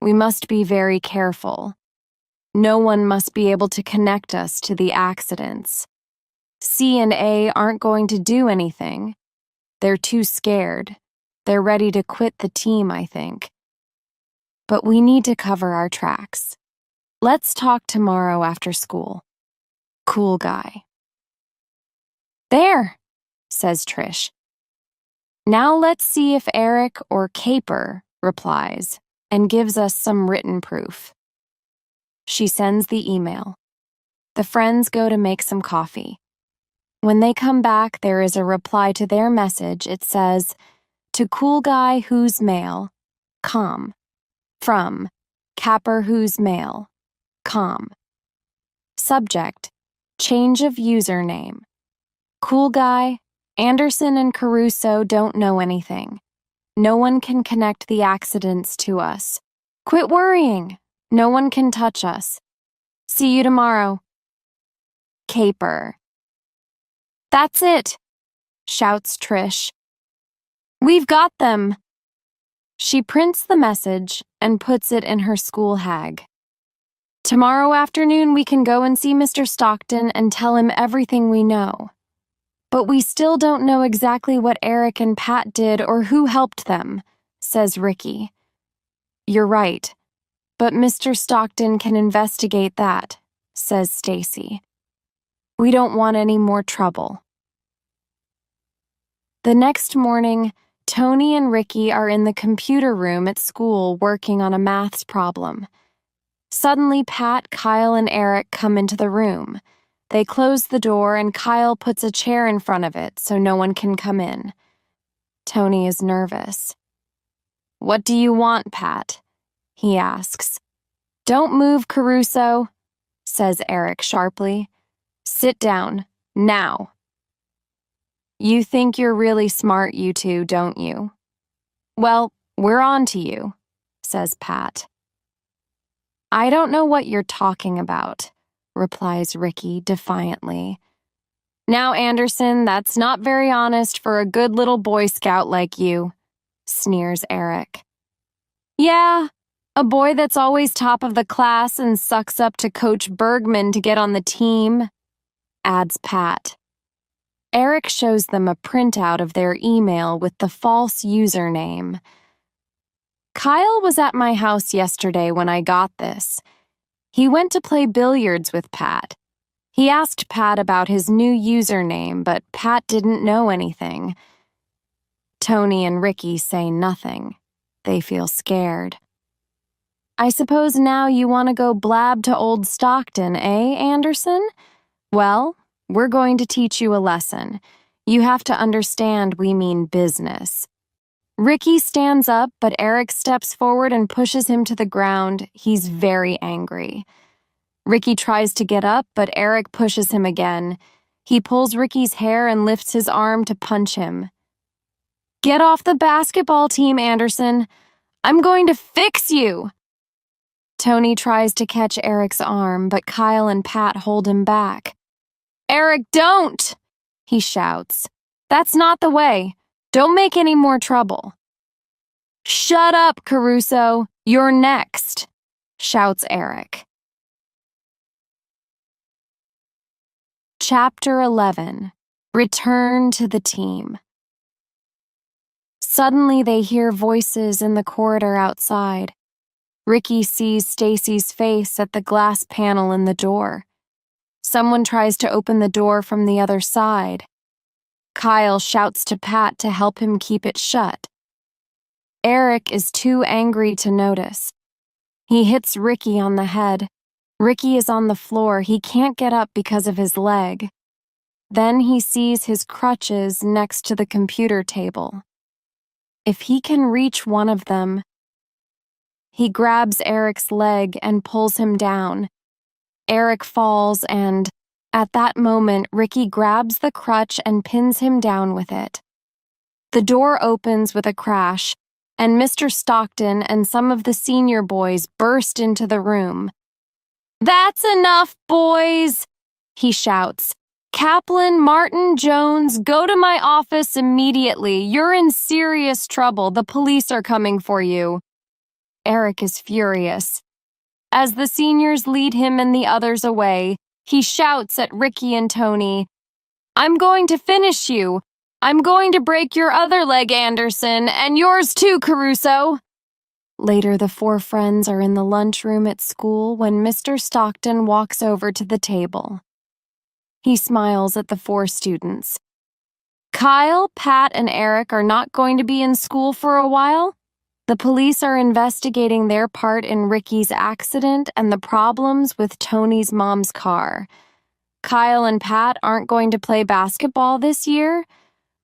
We must be very careful. No one must be able to connect us to the accidents. C and A aren't going to do anything. They're too scared. They're ready to quit the team, I think. But we need to cover our tracks. Let's talk tomorrow after school. Cool Guy. "There," says Trish. "Now let's see if Eric or Caper replies and gives us some written proof." She sends the email. The friends go to make some coffee. When they come back, there is a reply to their message. It says, to Cool Guy Who's Mail, com. From Capper Who's Mail, com. Subject, change of username. Cool Guy, Anderson and Caruso don't know anything. No one can connect the accidents to us. Quit worrying. No one can touch us. See you tomorrow. Caper. "That's it," shouts Trish. "We've got them." She prints the message and puts it in her school hag. "Tomorrow afternoon we can go and see Mr. Stockton and tell him everything we know. But we still don't know exactly what Eric and Pat did or who helped them," says Ricky. "You're right. But Mr. Stockton can investigate that," says Stacy. "We don't want any more trouble." The next morning, Tony and Ricky are in the computer room at school working on a maths problem. Suddenly, Pat, Kyle, and Eric come into the room. They close the door and Kyle puts a chair in front of it so no one can come in. Tony is nervous. "What do you want, Pat?" he asks. "Don't move, Caruso," says Eric sharply. "Sit down, now." "You think you're really smart, you two, don't you?" "Well, we're on to you," says Pat. I don't know what you're talking about, replies Ricky defiantly. Now, Anderson, that's not very honest for a good little Boy Scout like you, sneers Eric. Yeah, a boy that's always top of the class and sucks up to Coach Bergman to get on the team, adds Pat. Eric shows them a printout of their email with the false username. Kyle was at my house yesterday when I got this. He went to play billiards with Pat. He asked Pat about his new username, but Pat didn't know anything. Tony and Ricky say nothing. They feel scared. I suppose now you want to go blab to old Stockton, eh, Anderson? Well, we're going to teach you a lesson. You have to understand we mean business. Ricky stands up, but Eric steps forward and pushes him to the ground. He's very angry. Ricky tries to get up, but Eric pushes him again. He pulls Ricky's hair and lifts his arm to punch him. Get off the basketball team, Anderson. I'm going to fix you. Tony tries to catch Eric's arm, but Kyle and Pat hold him back. Eric, don't! He shouts. That's not the way. Don't make any more trouble. Shut up, Caruso. You're next, shouts Eric. Chapter 11. Return to the team. Suddenly they hear voices in the corridor outside. Ricky sees Stacy's face at the glass panel in the door. Someone tries to open the door from the other side. Kyle shouts to Pat to help him keep it shut. Eric is too angry to notice. He hits Ricky on the head. Ricky is on the floor. He can't get up because of his leg. Then he sees his crutches next to the computer table. If he can reach one of them, he grabs Eric's leg and pulls him down. Eric falls and, at that moment, Ricky grabs the crutch and pins him down with it. The door opens with a crash, and Mr. Stockton and some of the senior boys burst into the room. That's enough, boys, he shouts. Kaplan, Martin, Jones, go to my office immediately. You're in serious trouble. The police are coming for you. Eric is furious. As the seniors lead him and the others away, he shouts at Ricky and Tony, I'm going to finish you. I'm going to break your other leg, Anderson, and yours too, Caruso. Later, the four friends are in the lunchroom at school when Mr. Stockton walks over to the table. He smiles at the four students. Kyle, Pat, and Eric are not going to be in school for a while. The police are investigating their part in Ricky's accident and the problems with Tony's mom's car. Kyle and Pat aren't going to play basketball this year.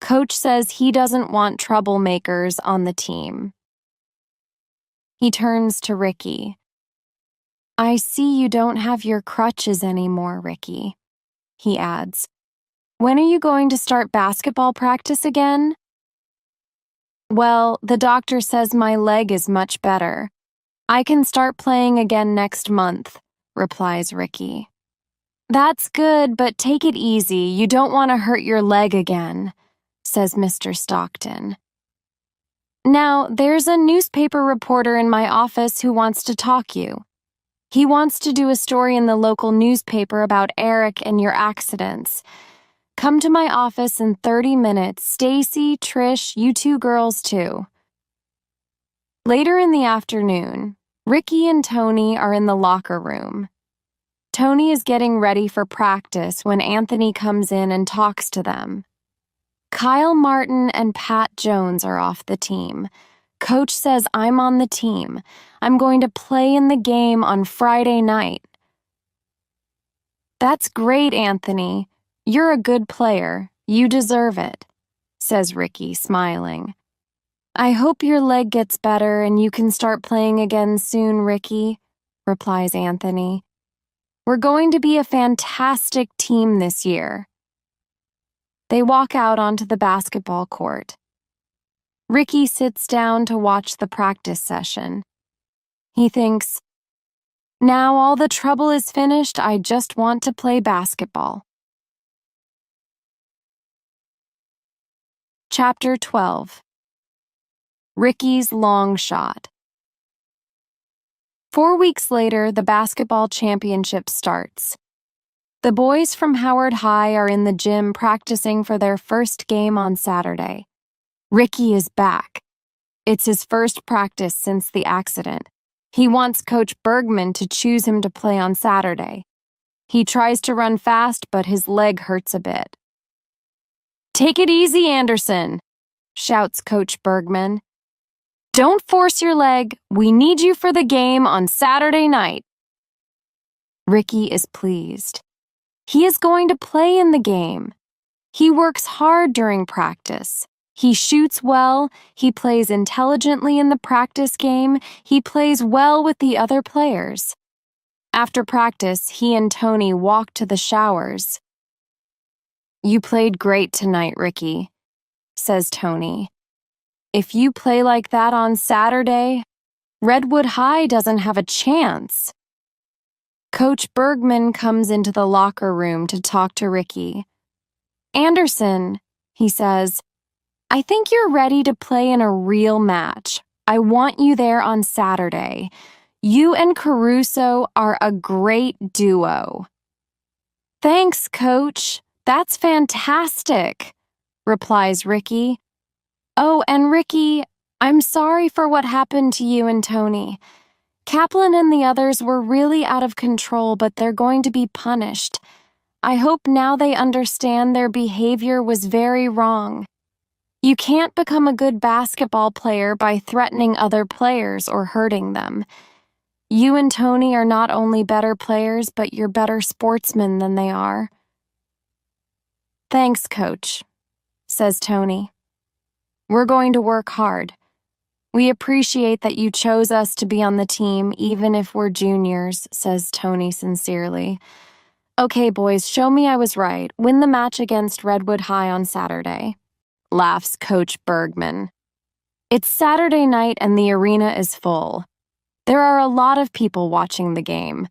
Coach says he doesn't want troublemakers on the team. He turns to Ricky. I see you don't have your crutches anymore, Ricky, he adds. When are you going to start basketball practice again? Well, the doctor says my leg is much better. I can start playing again next month, replies Ricky. That's good, but take it easy. You don't want to hurt your leg again, says Mr. Stockton. Now, there's a newspaper reporter in my office who wants to talk you. He wants to do a story in the local newspaper about Eric and your accidents. Come to my office in 30 minutes. Stacy, Trish, you two girls too. Later in the afternoon, Ricky and Tony are in the locker room. Tony is getting ready for practice when Anthony comes in and talks to them. Kyle Martin and Pat Jones are off the team. Coach says I'm on the team. I'm going to play in the game on Friday night. That's great, Anthony. You're a good player. You deserve it, says Ricky, smiling. I hope your leg gets better and you can start playing again soon, Ricky, replies Anthony. We're going to be a fantastic team this year. They walk out onto the basketball court. Ricky sits down to watch the practice session. He thinks, Now all the trouble is finished, I just want to play basketball. Chapter 12. Ricky's Long Shot. 4 weeks later, the basketball championship starts. The boys from Howard High are in the gym practicing for their first game on Saturday. Ricky is back. It's his first practice since the accident. He wants Coach Bergman to choose him to play on Saturday. He tries to run fast, but his leg hurts a bit. "Take it easy, Anderson," shouts Coach Bergman. "Don't force your leg. We need you for the game on Saturday night." Ricky is pleased. He is going to play in the game. He works hard during practice. He shoots well, he plays intelligently in the practice game, he plays well with the other players. After practice, he and Tony walk to the showers. "You played great tonight, Ricky," says Tony. "If you play like that on Saturday, Redwood High doesn't have a chance." Coach Bergman comes into the locker room to talk to Ricky. "Anderson," he says, "I think you're ready to play in a real match. I want you there on Saturday. You and Caruso are a great duo." "Thanks, Coach. That's fantastic," replies Ricky. "Oh, and Ricky, I'm sorry for what happened to you and Tony. Kaplan and the others were really out of control, but they're going to be punished. I hope now they understand their behavior was very wrong. You can't become a good basketball player by threatening other players or hurting them. You and Tony are not only better players, but you're better sportsmen than they are." "Thanks, Coach," says Tony. "We're going to work hard. We appreciate that you chose us to be on the team, even if we're juniors," says Tony sincerely. "Okay, boys, show me I was right. Win the match against Redwood High on Saturday," laughs Coach Bergman. It's Saturday night and the arena is full. There are a lot of people watching the game.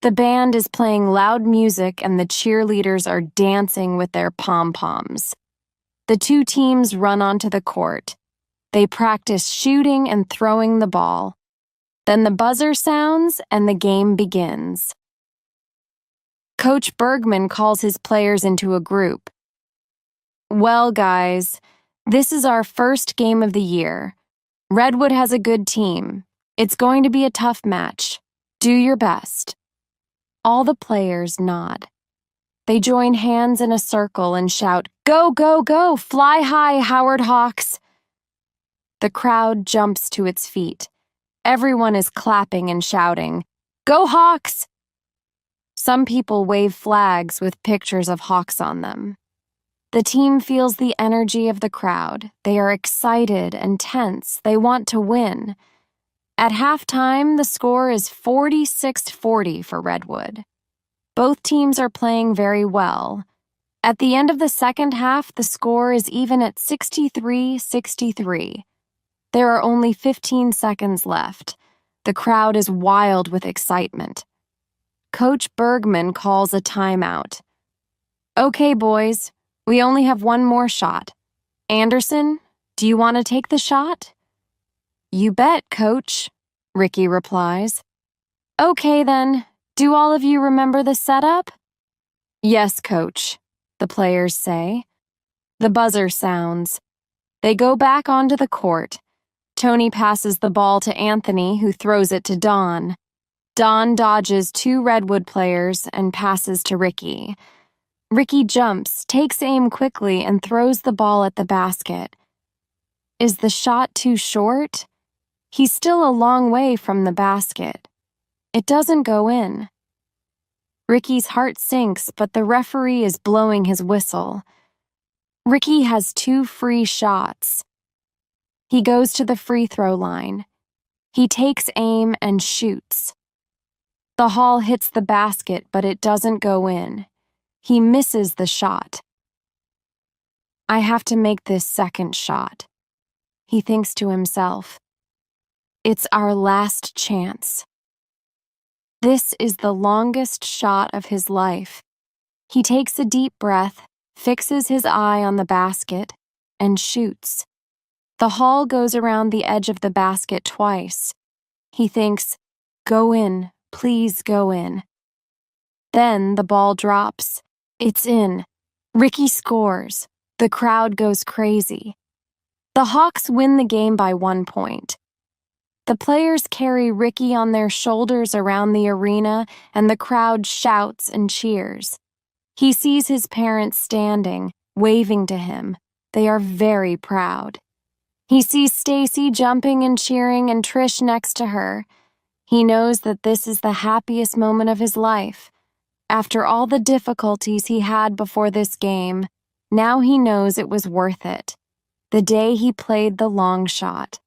The band is playing loud music and the cheerleaders are dancing with their pom-poms. The two teams run onto the court. They practice shooting and throwing the ball. Then the buzzer sounds and the game begins. Coach Bergman calls his players into a group. "Well, guys, this is our first game of the year. Redwood has a good team. It's going to be a tough match. Do your best." All the players nod. They join hands in a circle and shout, "Go, go, go! Fly high, Howard Hawks!" The crowd jumps to its feet. Everyone is clapping and shouting, "Go Hawks!" Some people wave flags with pictures of hawks on them. The team feels the energy of the crowd. They are excited and tense. They want to win. At halftime, the score is 46-40 for Redwood. Both teams are playing very well. At the end of the second half, the score is even at 63-63. There are only 15 seconds left. The crowd is wild with excitement. Coach Bergman calls a timeout. "Okay, boys, we only have one more shot. Anderson, do you want to take the shot?" "You bet, Coach," Ricky replies. "Okay, then. Do all of you remember the setup?" "Yes, Coach," the players say. The buzzer sounds. They go back onto the court. Tony passes the ball to Anthony, who throws it to Don. Don dodges two Redwood players and passes to Ricky. Ricky jumps, takes aim quickly, and throws the ball at the basket. Is the shot too short? He's still a long way from the basket. It doesn't go in. Ricky's heart sinks, but the referee is blowing his whistle. Ricky has 2 free shots. He goes to the free throw line. He takes aim and shoots. The ball hits the basket, but it doesn't go in. He misses the shot. "I have to make this second shot," he thinks to himself. "It's our last chance." This is the longest shot of his life. He takes a deep breath, fixes his eye on the basket, and shoots. The ball goes around the edge of the basket twice. He thinks, "Go in, please go in." Then the ball drops. It's in. Ricky scores. The crowd goes crazy. The Hawks win the game by 1 point. The players carry Ricky on their shoulders around the arena, and the crowd shouts and cheers. He sees his parents standing, waving to him. They are very proud. He sees Stacy jumping and cheering and Trish next to her. He knows that this is the happiest moment of his life. After all the difficulties he had before this game, now he knows it was worth it. The day he played the long shot.